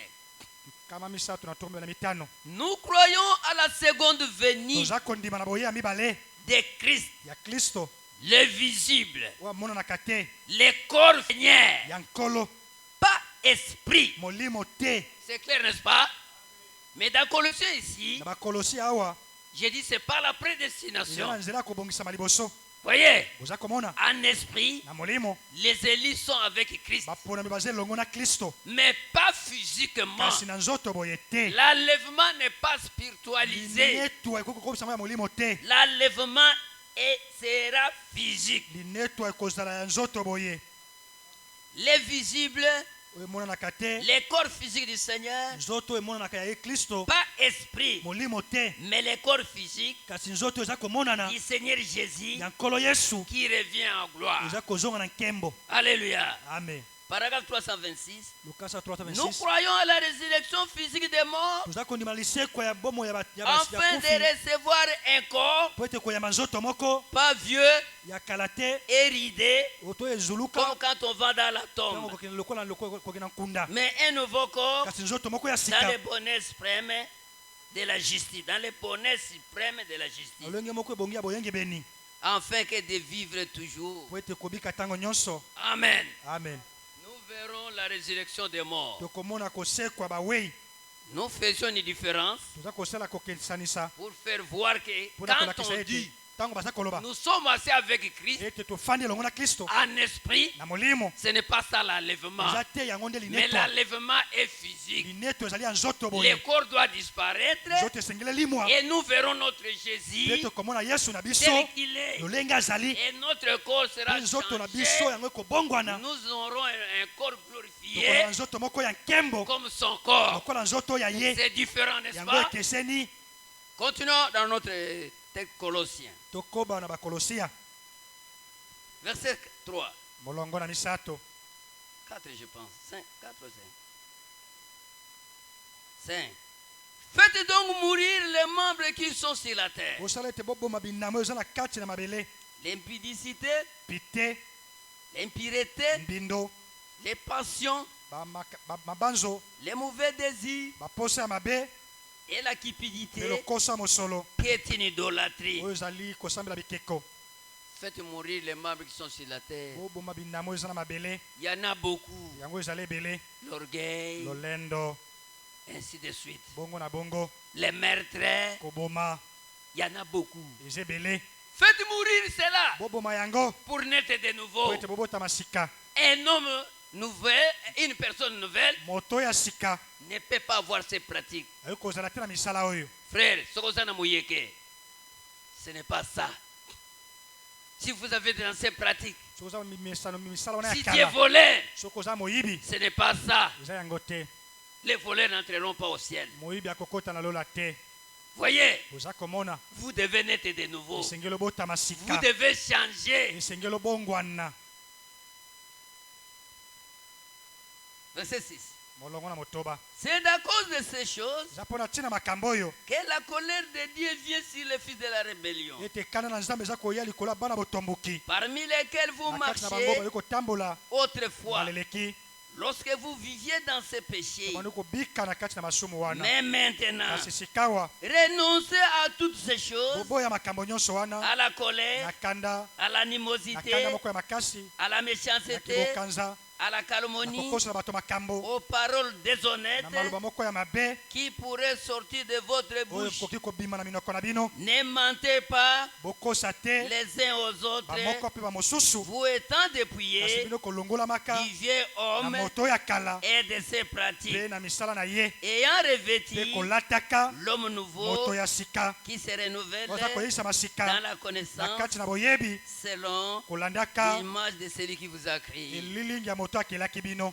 Speaker 2: kama misato na tombe na mitano
Speaker 1: Nous croyons à la seconde venue
Speaker 2: toza kondima na boye ya mibale
Speaker 1: de Christ,
Speaker 2: ya kristo
Speaker 1: le visible,
Speaker 2: oyo amonanaka te,
Speaker 1: le corps Seigneur,
Speaker 2: ya nkolo
Speaker 1: pas esprit.
Speaker 2: molimo te.
Speaker 1: C'est clair, n'est-ce pas? Mais dans Colossiens ici,
Speaker 2: na bakolosi awa
Speaker 1: j'ai dit c'est pas la
Speaker 2: eza
Speaker 1: prédestination.
Speaker 2: na nzela ya kobongisama liboso.
Speaker 1: Voyez,
Speaker 2: oza komona
Speaker 1: en esprit,
Speaker 2: na molimo
Speaker 1: les élus sont avec Christ,
Speaker 2: baponami baza elongo na kristo,
Speaker 1: mais pas physiquement.
Speaker 2: kasi na nzoto boye te.
Speaker 1: L'enlèvement n'est pas spiritualisé.
Speaker 2: linetwa ekoki kokobisama ya molimo te.
Speaker 1: L'enlèvement sera physique.
Speaker 2: linetwa ekozala ya nzoto boye
Speaker 1: Les visibles,
Speaker 2: oyo emonanaka te,
Speaker 1: les corps physiques du Seigneur,
Speaker 2: nzoto emonanaka ya ye kristo,
Speaker 1: pas esprit,
Speaker 2: molimo te,
Speaker 1: mais les corps physiques
Speaker 2: kasi nzoto eza komonana
Speaker 1: du Seigneur Jésus
Speaker 2: ya nkolo yesu
Speaker 1: qui revient en gloire.
Speaker 2: eza kozonga na nkembo.
Speaker 1: Alléluia.
Speaker 2: amen.
Speaker 1: Paragraphe 326.
Speaker 2: lokasa
Speaker 1: Nous
Speaker 2: 326
Speaker 1: croyons à la résurrection physique des morts
Speaker 2: toza kondima lisekwa ya bomo ya
Speaker 1: afin de
Speaker 2: kufi
Speaker 1: recevoir un corps
Speaker 2: po ete koyamba nzoto moko
Speaker 1: pas vieux
Speaker 2: ya kala te
Speaker 1: et ridé
Speaker 2: oto ezuluka
Speaker 1: comme quand on va dans la
Speaker 2: ntango
Speaker 1: tombe,
Speaker 2: kokende lokola kokende nkunda,
Speaker 1: mais un nouveau corps
Speaker 2: kasi nzoto moko ya
Speaker 1: dans
Speaker 2: sika
Speaker 1: le bonheur suprême de la justice, dans le bonheur suprême de la justice,
Speaker 2: lolenge moko ebongi ya boyengebeni
Speaker 1: afin que de vivre toujours.
Speaker 2: po ete kobika ntango nyonso.
Speaker 1: Amen.
Speaker 2: amen.
Speaker 1: Nous verrons la résurrection des morts.
Speaker 2: tokomona kosekwa bawei,
Speaker 1: Nous faisions une différence
Speaker 2: toza kosala kokesanisa
Speaker 1: pour faire voir que
Speaker 2: mpona
Speaker 1: quand
Speaker 2: kolakisa
Speaker 1: on
Speaker 2: ete
Speaker 1: dit
Speaker 2: ntango baza koloba
Speaker 1: nous sommes assis avec Christ
Speaker 2: ete tofandi elongo na kristo
Speaker 1: en esprit,
Speaker 2: na molimo,
Speaker 1: ce n'est pas ça l'enlèvement.
Speaker 2: eza te yango nde
Speaker 1: Mais
Speaker 2: linetwa.
Speaker 1: l'enlèvement est physique.
Speaker 2: lineto ezali ya nzoto
Speaker 1: Le
Speaker 2: boye,
Speaker 1: corps doit disparaître
Speaker 2: nzoto esengeli limwa
Speaker 1: et nous verrons notre
Speaker 2: mpe
Speaker 1: Jésus
Speaker 2: tokomona yesu na biso
Speaker 1: tel qu'il est.
Speaker 2: lolenge azali,
Speaker 1: Et notre corps sera
Speaker 2: mpe nzoto na biso
Speaker 1: changé.
Speaker 2: yango ekobongwana.
Speaker 1: Nous aurons un corps glorifié
Speaker 2: tokola na nzoto moko ya nkembo
Speaker 1: comme son corps.
Speaker 2: lokola nzoto ya ye,
Speaker 1: C'est différent, n'est-ce
Speaker 2: yango
Speaker 1: pas?
Speaker 2: ekeseni.
Speaker 1: Continuons dans notre texte Colossiens.
Speaker 2: tokoba na bakolosia
Speaker 1: Verset 3.
Speaker 2: molongo na misato
Speaker 1: 4, je pense. 5, 4, 5. 5. Faites donc mourir les membres qui sont sur la terre.
Speaker 2: osala ete boboma binamo oyo eza na kati na mabele:
Speaker 1: L'impudicité,
Speaker 2: pite,
Speaker 1: l'impureté,
Speaker 2: mbindo,
Speaker 1: les passions,
Speaker 2: mabanzo,
Speaker 1: les mauvais désirs
Speaker 2: baposa ya mabe,
Speaker 1: et la
Speaker 2: mpe
Speaker 1: cupidité
Speaker 2: lokoso ya mosolo
Speaker 1: qui est une idolâtrie.
Speaker 2: oyo ezali kosambela bikeko.
Speaker 1: Faites mourir les membres qui sont sur la terre.
Speaker 2: boboma binamo eza na mabele
Speaker 1: Il y en a beaucoup.
Speaker 2: yango ezala ebele
Speaker 1: L'orgueil,
Speaker 2: lolendo
Speaker 1: ainsi de suite.
Speaker 2: bongo na bongo
Speaker 1: Les meurtres,
Speaker 2: koboma
Speaker 1: il y en a beaucoup.
Speaker 2: eza ebele
Speaker 1: Faites mourir cela
Speaker 2: boboma yango
Speaker 1: pour naître de
Speaker 2: po
Speaker 1: nouveau.
Speaker 2: ete bobotama sika
Speaker 1: Un homme nouvel, une personne nouvelle
Speaker 2: moto ya sika
Speaker 1: ne peut pas avoir ces pratiques.
Speaker 2: ayoki kozala te na misala oyo
Speaker 1: Frère, ce n'est pas ça. Si vous avez des anciennes pratiques,
Speaker 2: soki oza misala wana
Speaker 1: si
Speaker 2: ya
Speaker 1: tu es
Speaker 2: kala
Speaker 1: volé,
Speaker 2: soki oza moyibi
Speaker 1: ce n'est pas ça.
Speaker 2: eza yango te
Speaker 1: Les voleurs n'entreront pas au ciel.
Speaker 2: moyibi akokota na lola te
Speaker 1: Voyez,
Speaker 2: oza komona
Speaker 1: vous devez naître de nouveau.
Speaker 2: esengeli obotama
Speaker 1: Vous
Speaker 2: sika
Speaker 1: devez changer.
Speaker 2: esengeli obongwana
Speaker 1: Verset 6.
Speaker 2: molongo na motoba
Speaker 1: C'est à cause de ces choses
Speaker 2: eza mpo na ntina makambo oyo
Speaker 1: que la colère de Dieu vient sur les fils de la rébellion,
Speaker 2: ete kanda na nzambe eza koya likolo ya bana botomboki
Speaker 1: parmi lesquels vous
Speaker 2: na kati na bango
Speaker 1: marchez
Speaker 2: bayoki kotambola
Speaker 1: autrefois,
Speaker 2: baleleki
Speaker 1: lorsque vous viviez dans ces péchés.
Speaker 2: bandi kobika na kati na masumu wana
Speaker 1: Mais maintenant,
Speaker 2: kasi sikawa
Speaker 1: renoncez à toutes ces choses,
Speaker 2: boboya makambo nyonso wana
Speaker 1: à la
Speaker 2: na
Speaker 1: colère,
Speaker 2: kanda
Speaker 1: à
Speaker 2: na kanda
Speaker 1: l'animosité,
Speaker 2: moko ya makasi
Speaker 1: à la
Speaker 2: na
Speaker 1: méchanceté,
Speaker 2: kibokanza
Speaker 1: à la
Speaker 2: na
Speaker 1: calomnie,
Speaker 2: kokosola bato makambo
Speaker 1: aux paroles déshonnêtes
Speaker 2: na maloba moko ya mabe
Speaker 1: qui pourraient sortir de votre
Speaker 2: oyo
Speaker 1: bouche.
Speaker 2: ekoki kobima na minoko na bino
Speaker 1: Ne mentez pas
Speaker 2: bokosa te
Speaker 1: les uns aux autres,
Speaker 2: bamoko mpe bamosusu
Speaker 1: vous étant
Speaker 2: kasi
Speaker 1: dépouillés
Speaker 2: bino kolongolamaka
Speaker 1: du vieux
Speaker 2: na
Speaker 1: homme
Speaker 2: moto ya kala
Speaker 1: et de ses pratiques,
Speaker 2: mpe na misala na ye
Speaker 1: ayant
Speaker 2: mpe
Speaker 1: revêtu
Speaker 2: kolataka
Speaker 1: l'homme nouveau
Speaker 2: moto ya sika
Speaker 1: qui se renouvelle
Speaker 2: oza koyeisama
Speaker 1: dans
Speaker 2: sika
Speaker 1: la
Speaker 2: na
Speaker 1: connaissance
Speaker 2: kati na boyebi
Speaker 1: selon
Speaker 2: kolandaka
Speaker 1: l'image de celui qui vous a créé.
Speaker 2: elilingi ya moto akelaki bino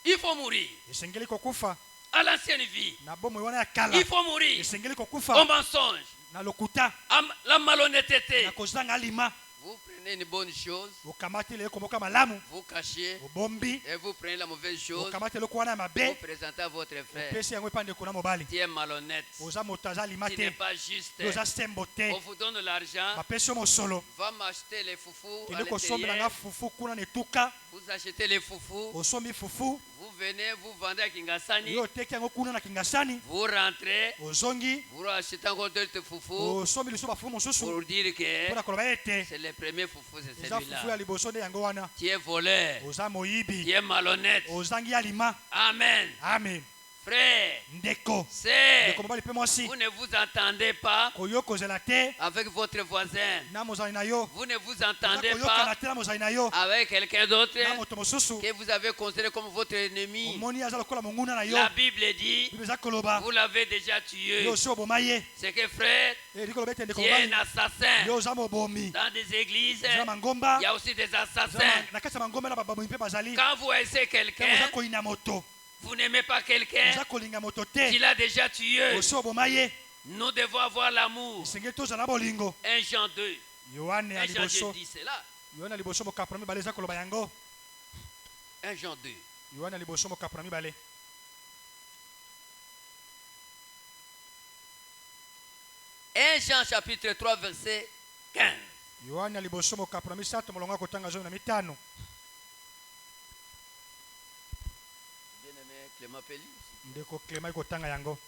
Speaker 1: Il faut mourir
Speaker 2: esengeli kokufa
Speaker 1: à l'ancienne vie.
Speaker 2: na bomoi wana ya kala
Speaker 1: Il faut mourir
Speaker 2: esengeli
Speaker 1: au
Speaker 2: kokufa
Speaker 1: mensonge,
Speaker 2: na lokuta
Speaker 1: à la malhonnêteté.
Speaker 2: na kozanga alima
Speaker 1: Vous prenez une bonne chose,
Speaker 2: okamati eloko moko ya malamu
Speaker 1: vous cachez,
Speaker 2: obombi
Speaker 1: et vous prenez la mauvaise chose,
Speaker 2: okamati eloko wana ya
Speaker 1: vous
Speaker 2: mabe
Speaker 1: présentez à votre frère.
Speaker 2: opesi yango epa ndeko na mobali
Speaker 1: Tu es malhonnête,
Speaker 2: oza moto aza alima
Speaker 1: tu n'es
Speaker 2: te
Speaker 1: pas juste.
Speaker 2: yo oza sembo te
Speaker 1: On vous donne l'argent,
Speaker 2: bapesi yo mosolo
Speaker 1: va m'acheter les foufous à
Speaker 2: kende kosombela nga
Speaker 1: l'intérieur.
Speaker 2: fufu kuna na etuka
Speaker 1: Vous achetez les foufous,
Speaker 2: osombi fufu
Speaker 1: vous venez, vous vendez à Kingasani,
Speaker 2: yo oteki yango kuna na kingasani
Speaker 1: vous rentrez,
Speaker 2: ozongi
Speaker 1: vous rachetez encore d'autres foufous
Speaker 2: osombi lisusu bafufu mosusu
Speaker 1: pour dire que
Speaker 2: mpo na koloba ete
Speaker 1: c'est le premier foufou, c'est
Speaker 2: eza fufu ya
Speaker 1: celui-là.
Speaker 2: liboso nde yango wana
Speaker 1: Tu es voleur,
Speaker 2: oza
Speaker 1: tu
Speaker 2: moyibi
Speaker 1: es malhonnête.
Speaker 2: ozangi alima
Speaker 1: Amen.
Speaker 2: amen
Speaker 1: Frère,
Speaker 2: ndeko
Speaker 1: c'est,
Speaker 2: ndeko mobali mpe mwasi
Speaker 1: vous ne vous entendez pas
Speaker 2: koyokozela te
Speaker 1: avec votre voisin.
Speaker 2: na mozali na yo
Speaker 1: Vous ne vous
Speaker 2: oza
Speaker 1: entendez
Speaker 2: koyokana
Speaker 1: pas
Speaker 2: te na mozali na yo
Speaker 1: avec quelqu'un d'autre
Speaker 2: na moto mosusu
Speaker 1: que vous avez considéré comme votre ennemi.
Speaker 2: omoni aza lokola monguna na yo
Speaker 1: La Bible dit,
Speaker 2: bible eza koloba
Speaker 1: vous l'avez déjà tué.
Speaker 2: yo osi oboma ye
Speaker 1: C'est que frère,
Speaker 2: eli koloba ete ndeko
Speaker 1: tu es un
Speaker 2: mobali
Speaker 1: assassin.
Speaker 2: yo oza mobomi
Speaker 1: Dans des églises,
Speaker 2: eza na mangomba
Speaker 1: il y a aussi des
Speaker 2: eza
Speaker 1: assassins.
Speaker 2: na kati ya mangomba na babomi mpe bazali
Speaker 1: Quand vous haïssez
Speaker 2: ntango
Speaker 1: quelqu'un,
Speaker 2: oza koyina moto
Speaker 1: vous n'aimez pas quelqu'un,
Speaker 2: oza kolinga moto te
Speaker 1: tu l'as déjà tué.
Speaker 2: osi oboma ye
Speaker 1: Nous devons avoir l'amour.
Speaker 2: esengeli tozala na bolingo
Speaker 1: 1 Jean 2.
Speaker 2: yohane ya
Speaker 1: 1 Jean 2
Speaker 2: liboso
Speaker 1: dit cela.
Speaker 2: yohane ya liboso mokapo na mibale eza koloba yango
Speaker 1: 1 Jean 2.
Speaker 2: yohane ya liboso mokapo na mibale
Speaker 1: 1 Jean chapitre 3 verset 15.
Speaker 2: yohane ya liboso mokapo na misato molongo ya kotanga 15
Speaker 1: Bien-aimé Clément Pelli.
Speaker 2: ndeko cléma ekotanga yango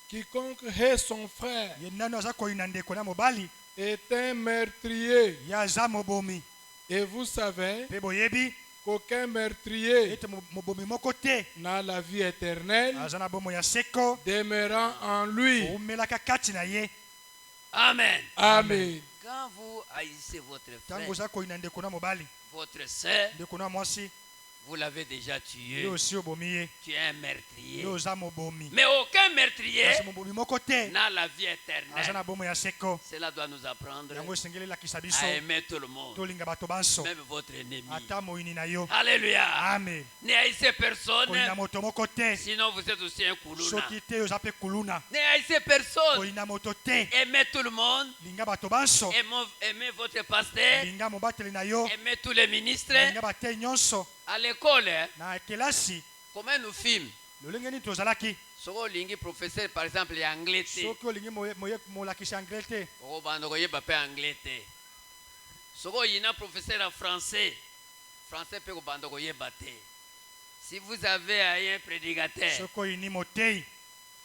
Speaker 3: Quiconque hait son frère
Speaker 2: ye nani aza koyina ndeko na mobali
Speaker 3: est un meurtrier.
Speaker 2: ye aza mobomi
Speaker 3: Et vous savez
Speaker 2: mpe boyebi
Speaker 3: qu'aucun meurtrier
Speaker 2: ete mobomi moko te
Speaker 3: n'a la vie éternelle
Speaker 2: aza na bomoi ya seko
Speaker 3: demeurant en lui.
Speaker 2: oumelaka kati na ye
Speaker 1: Amen.
Speaker 3: Amen.
Speaker 1: Quand vous haïssez votre
Speaker 2: ntango
Speaker 1: frère,
Speaker 2: oza koyina ndeko na mobali
Speaker 1: votre sœur,
Speaker 2: ndeko na mwasi
Speaker 1: vous l'avez déjà
Speaker 2: ye
Speaker 1: tué.
Speaker 2: osi obomi ye
Speaker 1: Tu es un
Speaker 2: ye
Speaker 1: meurtrier.
Speaker 2: oza mobomi
Speaker 1: Mais aucun meurtrier
Speaker 2: kasi mobomi moko te
Speaker 1: n'a la vie
Speaker 2: aza
Speaker 1: éternelle.
Speaker 2: na bomoi ya seko
Speaker 1: Cela doit nous apprendre
Speaker 2: yango esengeli elakisa biso
Speaker 1: à aimer tout le monde,
Speaker 2: tolinga bato banso
Speaker 1: même votre ennemi.
Speaker 2: ata moyini na yo
Speaker 1: Alléluia.
Speaker 2: amen
Speaker 1: Ne haïssez personne,
Speaker 2: koyina moto moko te
Speaker 1: sinon vous êtes aussi un kuluna.
Speaker 2: soki te oza mpe kuluna
Speaker 1: Ne haïssez personne,
Speaker 2: koyina moto te
Speaker 1: aimez tout le monde,
Speaker 2: linga bato banso
Speaker 1: aimez votre pasteur,
Speaker 2: linga mobateli na yo
Speaker 1: aimez tous les ministres.
Speaker 2: linga batei nyonso
Speaker 1: À l'école, hein,
Speaker 2: na kelasi
Speaker 1: comment nous films?
Speaker 2: lolenge nini tozalaki
Speaker 1: Soko lingi professeur par exemple ya anglais te.
Speaker 2: soki olingi molakisi anglais te
Speaker 1: Oko bando koyeba pe anglais te. Soko yina professeur ya français. Français pe ko bando koyeba te. Si vous avez un prédicateur,
Speaker 2: soki oyini motei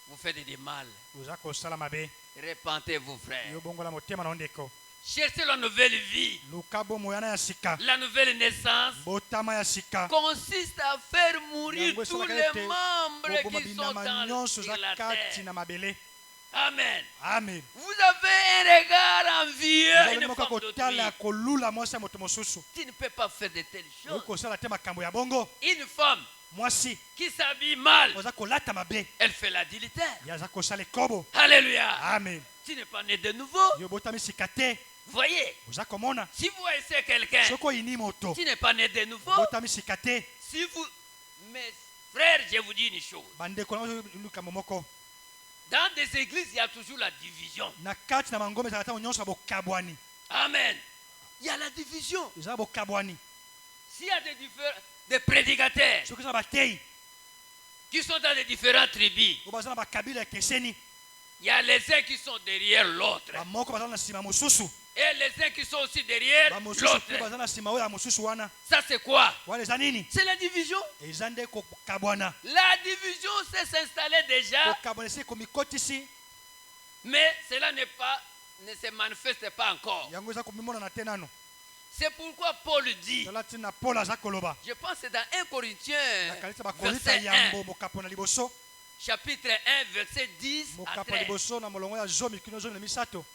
Speaker 1: vous faites du mal.
Speaker 2: oza kosala mabe
Speaker 1: Repentez-vous, frère.
Speaker 2: yobongola motema na ondeko
Speaker 1: Cherchez la nouvelle vie.
Speaker 2: luka bomoi wana ya sika
Speaker 1: La nouvelle naissance
Speaker 2: botama ya sika
Speaker 1: consiste à faire mourir
Speaker 2: yango
Speaker 1: tous
Speaker 2: esalaka
Speaker 1: les
Speaker 2: ete
Speaker 1: membres
Speaker 2: boboma
Speaker 1: qui sont
Speaker 2: binyama nyonso
Speaker 1: sur
Speaker 2: eza
Speaker 1: la
Speaker 2: kati
Speaker 1: terre.
Speaker 2: na mabele
Speaker 1: Amen.
Speaker 2: amen
Speaker 1: Vous avez un regard envieux à une
Speaker 2: ozalemaka
Speaker 1: femme
Speaker 2: kotala
Speaker 1: d'autrui.
Speaker 2: ya kolula mwasi ya moto mosusu
Speaker 1: Tu ne peux pas faire de telles
Speaker 2: okoki
Speaker 1: choses.
Speaker 2: kosala te makambo ya bongo
Speaker 1: Une femme
Speaker 2: mwasi
Speaker 1: qui s'habille mal,
Speaker 2: oza kolata mabe
Speaker 1: elle fait l'adultère.
Speaker 2: ye aza kosala ekobo
Speaker 1: Alléluia.
Speaker 2: amen
Speaker 1: Tu n'es pas né de nouveau.
Speaker 2: yo botami sika te
Speaker 1: Voyez,
Speaker 2: oza komona
Speaker 1: si vous haïssez quelqu'un,
Speaker 2: soki oyini moto
Speaker 1: tu n'es pas né de nouveau.
Speaker 2: botami sika te
Speaker 1: Si vous... Mes frères, je vous dis une chose.
Speaker 2: bandeko na likambo moko
Speaker 1: Dans des églises, il y a toujours la division.
Speaker 2: na kati na mangombe ezalaka ntango nyonso ya bokabwani
Speaker 1: Amen. Il y a la division.
Speaker 2: ezala bokabwani
Speaker 1: S'il y a des prédicateurs
Speaker 2: soki eza bateyi
Speaker 1: qui sont dans les différentes tribus,
Speaker 2: oyo baza na bakabila ekeseni
Speaker 1: il y a les uns qui sont derrière l'autre.
Speaker 2: bamoko baza na nsima mosusu
Speaker 1: Et les uns qui sont aussi derrière
Speaker 2: bamosusu
Speaker 1: l'autre.
Speaker 2: mpe baza na nsima oyo ya mosusu wana
Speaker 1: Ça, c'est quoi?
Speaker 2: wana eza nini
Speaker 1: C'est la division.
Speaker 2: eza nde kokabwana
Speaker 1: La division s'est installée déjà,
Speaker 2: kokabwana esi komikotisi
Speaker 1: mais cela ne se manifeste pas encore.
Speaker 2: yango eza komimonana te nano
Speaker 1: C'est pourquoi Paul dit,
Speaker 2: tala ntina paul aza koloba
Speaker 1: je pense que c'est dans 1 Corinthiens,
Speaker 2: nakanisa bakorita
Speaker 1: verset 1,
Speaker 2: yambo mokapo na liboso
Speaker 1: chapitre 1, verset 10 à
Speaker 2: mokapo na
Speaker 1: 13.
Speaker 2: liboso na molongo ya zomi kino zomi na misato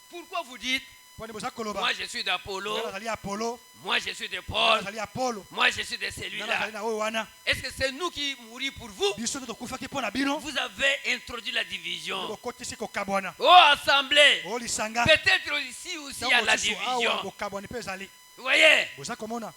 Speaker 1: Pourquoi vous dites,
Speaker 2: mponi boza koloba
Speaker 1: moi je suis d'Apollo,
Speaker 2: nga nazali apolo
Speaker 1: moi je suis de
Speaker 2: nga
Speaker 1: Paul,
Speaker 2: nazali apolo
Speaker 1: moi je suis de
Speaker 2: nga
Speaker 1: celui-là.
Speaker 2: nazali na oyo wana
Speaker 1: Est-ce que c'est nous qui mourons pour vous?
Speaker 2: biso nde tokufaki mpo na bino
Speaker 1: Vous avez introduit la division.
Speaker 2: bokotisi kokabwana
Speaker 1: Oh, assemblée,
Speaker 2: oyo lisanga
Speaker 1: peut-être ici aussi il y a
Speaker 2: ntango
Speaker 1: la
Speaker 2: mosusu awa
Speaker 1: division.
Speaker 2: bokabwani mpe ezali
Speaker 1: Vous voyez,
Speaker 2: boza komona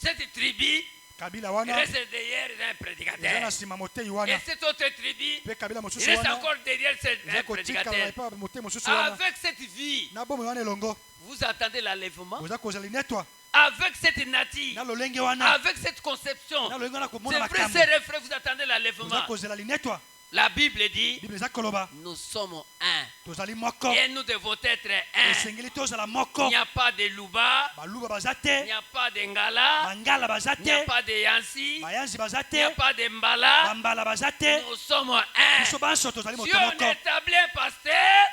Speaker 1: cette tribu
Speaker 2: kabila wana
Speaker 1: reste derrière un
Speaker 2: eza na
Speaker 1: prédicateur.
Speaker 2: nsima motei
Speaker 1: Et
Speaker 2: wana
Speaker 1: cette autre tribu
Speaker 2: mpe kabila
Speaker 1: il
Speaker 2: mosusu
Speaker 1: reste
Speaker 2: wana
Speaker 1: encore derrière
Speaker 2: eza
Speaker 1: un
Speaker 2: kotikala
Speaker 1: prédicateur.
Speaker 2: epa motei mosusu wana
Speaker 1: Avec cette vie,
Speaker 2: na bomoi wana elongo
Speaker 1: vous attendez l'enlèvement.
Speaker 2: boza kozala linetwa
Speaker 1: Avec cette nature,
Speaker 2: na lolenge wana
Speaker 1: avec cette conception,
Speaker 2: na lolenge wana
Speaker 1: c'est
Speaker 2: komona
Speaker 1: vrai,
Speaker 2: makambo
Speaker 1: c'est vrai, vous attendez
Speaker 2: boza
Speaker 1: l'enlèvement.
Speaker 2: kozela linetwa
Speaker 1: La Bible dit,
Speaker 2: bible eza koloba
Speaker 1: nous sommes un.
Speaker 2: tozali moko
Speaker 1: Et nous devons être un.
Speaker 2: esengeli tozala
Speaker 1: Il
Speaker 2: moko
Speaker 1: n'y a pas de Luba,
Speaker 2: baluba baza
Speaker 1: il
Speaker 2: te
Speaker 1: n'y a pas de Ngala,
Speaker 2: bangala baza
Speaker 1: il n'y a
Speaker 2: te
Speaker 1: pas de Yansi,
Speaker 2: bayanzi baza
Speaker 1: il n'y a
Speaker 2: te
Speaker 1: pas de Mbala.
Speaker 2: bambala baza te
Speaker 1: Nous sommes un.
Speaker 2: biso banso tozali
Speaker 1: Si
Speaker 2: moto
Speaker 1: on
Speaker 2: moko
Speaker 1: établit un pasteur,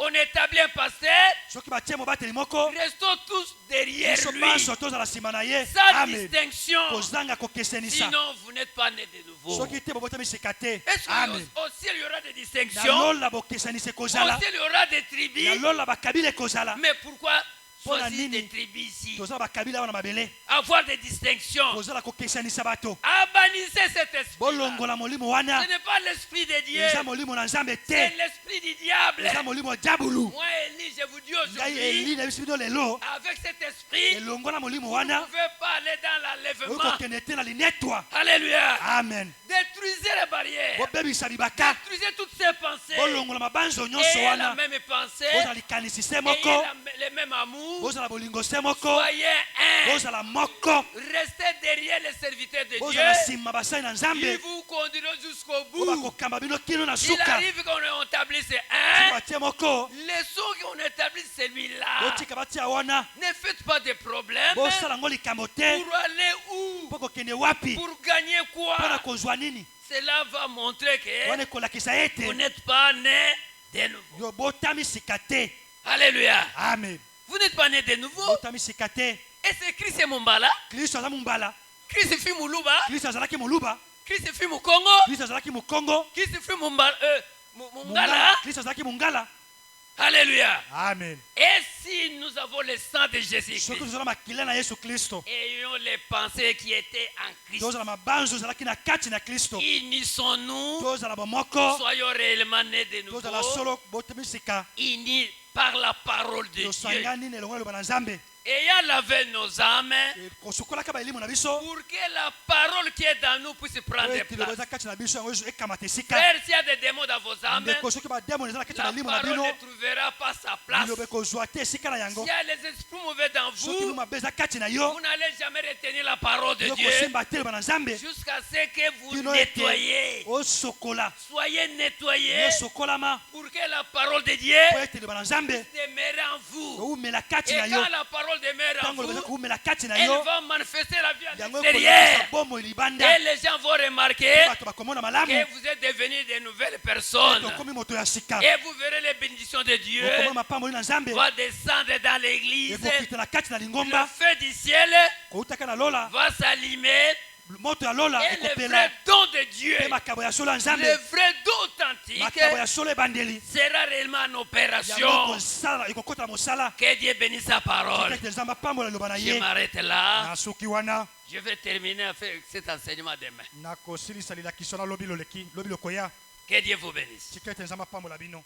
Speaker 1: on établit un pasteur,
Speaker 2: soki batie mobateli moko
Speaker 1: restons tous derrière
Speaker 2: biso
Speaker 1: lui,
Speaker 2: banso tozala nsima na ye
Speaker 1: sans
Speaker 2: amen
Speaker 1: distinction.
Speaker 2: kozanga kokesenisa
Speaker 1: Sinon, vous n'êtes pas né de nouveau.
Speaker 2: soki te bobotami sika te
Speaker 1: Est-ce
Speaker 2: amen
Speaker 1: qu'au ciel, il y aura des
Speaker 2: na
Speaker 1: distinctions?
Speaker 2: lola bokesanisi
Speaker 1: Au
Speaker 2: ekozala
Speaker 1: ciel, il y aura des
Speaker 2: na
Speaker 1: tribus.
Speaker 2: lola bakabila ekozala
Speaker 1: Mais pourquoi
Speaker 2: Pona
Speaker 1: choisir
Speaker 2: nini?
Speaker 1: des tribus ici?
Speaker 2: tozala bakabila wana mabele
Speaker 1: Avoir des distinctions.
Speaker 2: kozala kokesanisa bato
Speaker 1: Abanissez cet esprit.
Speaker 2: bolongola molimo wana
Speaker 1: Ce n'est pas l'esprit de Dieu.
Speaker 2: eza molimo na nzambe
Speaker 1: C'est
Speaker 2: te
Speaker 1: l'esprit du diable.
Speaker 2: eza molimo diabulu
Speaker 1: Moi, Élie, je vous dis
Speaker 2: ngai
Speaker 1: aujourd'hui,
Speaker 2: eli na biso bino lelo
Speaker 1: avec cet esprit,
Speaker 2: elongo na molimo
Speaker 1: vous ne
Speaker 2: wana
Speaker 1: pouvez pas aller dans l'enlèvement.
Speaker 2: okokende te na linetwa
Speaker 1: Alléluia.
Speaker 2: amen
Speaker 1: Détruisez les barrières.
Speaker 2: bobebisa bibaka
Speaker 1: Détruisez toutes ces pensées.
Speaker 2: bolongola mabanzo nyonso
Speaker 1: Ayez la
Speaker 2: wana
Speaker 1: même pensée.
Speaker 2: bozala likanisi se
Speaker 1: Ayez
Speaker 2: moko
Speaker 1: les mêmes amours.
Speaker 2: bozala bolingo se moko
Speaker 1: Soyez un.
Speaker 2: bozala moko
Speaker 1: Restez derrière les serviteurs de
Speaker 2: bozala
Speaker 1: Dieu.
Speaker 2: nsima basali na
Speaker 1: Ils
Speaker 2: nzambe
Speaker 1: vous conduiront jusqu'au
Speaker 2: o
Speaker 1: bout.
Speaker 2: bakokamba bino kino na
Speaker 1: Il
Speaker 2: suka
Speaker 1: arrive qu'on établisse
Speaker 2: soki
Speaker 1: un.
Speaker 2: batie moko
Speaker 1: Laissons qu'on établisse celui-là.
Speaker 2: botika batia wana
Speaker 1: Ne faites pas de problème.
Speaker 2: bosala yango likambo te
Speaker 1: Pour aller où?
Speaker 2: mpo kokende wapi
Speaker 1: Pour gagner
Speaker 2: mpo na
Speaker 1: quoi?
Speaker 2: kozwa nini
Speaker 1: Cela va montrer que
Speaker 2: wana ekolakisa
Speaker 1: vous
Speaker 2: ete
Speaker 1: n'êtes pas né de nouveau.
Speaker 2: yo botami sika te
Speaker 1: Alléluia.
Speaker 2: amen
Speaker 1: Vous n'êtes pas né de nouveau.
Speaker 2: botami sika te
Speaker 1: Et c'est Christ Mumbala.
Speaker 2: kristo aza mombala
Speaker 1: Christ fut Muluba.
Speaker 2: kristo azalaki moluba
Speaker 1: Christ fut Mukongo.
Speaker 2: kristo azalaki mokongo
Speaker 1: Christ fut Mungala.
Speaker 2: mongala kristo azalaki mongala
Speaker 1: Alléluia.
Speaker 2: amen
Speaker 1: Et si nous avons le sang de
Speaker 2: soki
Speaker 1: Jésus-Christ,
Speaker 2: tozala makila na yesu kristo
Speaker 1: ayons les pensées qui étaient en Christ,
Speaker 2: tozala mabanzo ezalaki na kati na kristo
Speaker 1: unissons-nous,
Speaker 2: tozala bomoko
Speaker 1: soyons réellement nés de
Speaker 2: tozala
Speaker 1: nouveau,
Speaker 2: solo botami sika
Speaker 1: unis par la parole de Dieu.
Speaker 2: tosangani na elongo na liloba na nzambe
Speaker 1: Ayant lavé nos âmes,
Speaker 2: kosukolaka baelimo na biso
Speaker 1: pour que la parole qui est dans nous puisse prendre
Speaker 2: po ete liloba
Speaker 1: place.
Speaker 2: eza kati na biso yango ekamata esika
Speaker 1: Frère, s'il y a des démons dans vos âmes,
Speaker 2: ndeko soki bademoni eza na kati na
Speaker 1: la
Speaker 2: elimo na
Speaker 1: parole
Speaker 2: bino
Speaker 1: ne trouvera pas sa place.
Speaker 2: liloba ekozwa te esika na yango
Speaker 1: S'il y a les esprits mauvais dans
Speaker 2: soki
Speaker 1: vous,
Speaker 2: bino mabe eza kati na yo
Speaker 1: vous n'allez jamais retenir la parole de
Speaker 2: yo
Speaker 1: Dieu
Speaker 2: kosemba te liloba na nzambe
Speaker 1: jusqu'à ce que vous
Speaker 2: kino ete
Speaker 1: nettoyez.
Speaker 2: osokola
Speaker 1: Soyez nettoyés
Speaker 2: yosokolama
Speaker 1: pour que la parole de Dieu
Speaker 2: po ete liloba na nzambe
Speaker 1: demeure en vous.
Speaker 2: oumela kati
Speaker 1: Et
Speaker 2: na yo
Speaker 1: quand la parole demeure en
Speaker 4: ntango
Speaker 1: vous,
Speaker 4: lobeza koumela kati na
Speaker 1: elle
Speaker 4: yo
Speaker 1: va manifester la vie à
Speaker 4: yango
Speaker 1: l'extérieur.
Speaker 4: ekolakisa bomoi libanda
Speaker 1: Et les gens vont remarquer
Speaker 4: bato bakomona malamu
Speaker 1: que vous êtes devenus de nouvelles personnes.
Speaker 4: tokomi moto ya sika
Speaker 1: Et vous verrez les bénédictions de Dieu
Speaker 4: okomona mapamboli na nzambe
Speaker 1: va descendre dans l'église.
Speaker 4: ekokitela kati na
Speaker 1: Le
Speaker 4: lingomba
Speaker 1: feu du ciel
Speaker 4: koutaka na lola
Speaker 1: va s'allumer.
Speaker 4: moto ya lola
Speaker 1: Et le
Speaker 4: ekopela
Speaker 1: vrai don de Dieu,
Speaker 4: mpe makambo ya solo ya
Speaker 1: le
Speaker 4: nzambe
Speaker 1: vrai don authentique,
Speaker 4: makambo ya solo ebandeli
Speaker 1: sera réellement en
Speaker 4: yango
Speaker 1: opération.
Speaker 4: ekokota na mosala
Speaker 1: Que Dieu bénisse sa parole.
Speaker 4: ete nzambe apambola liloba na
Speaker 1: Je
Speaker 4: ye
Speaker 1: m'arrête là.
Speaker 2: na suki wana
Speaker 1: Je vais terminer avec cet enseignement demain.
Speaker 2: nakosilisa lilakiso na lobi loleki lobi lokoya
Speaker 1: Que Dieu vous bénisse.
Speaker 2: tika ete nzambe apambola bino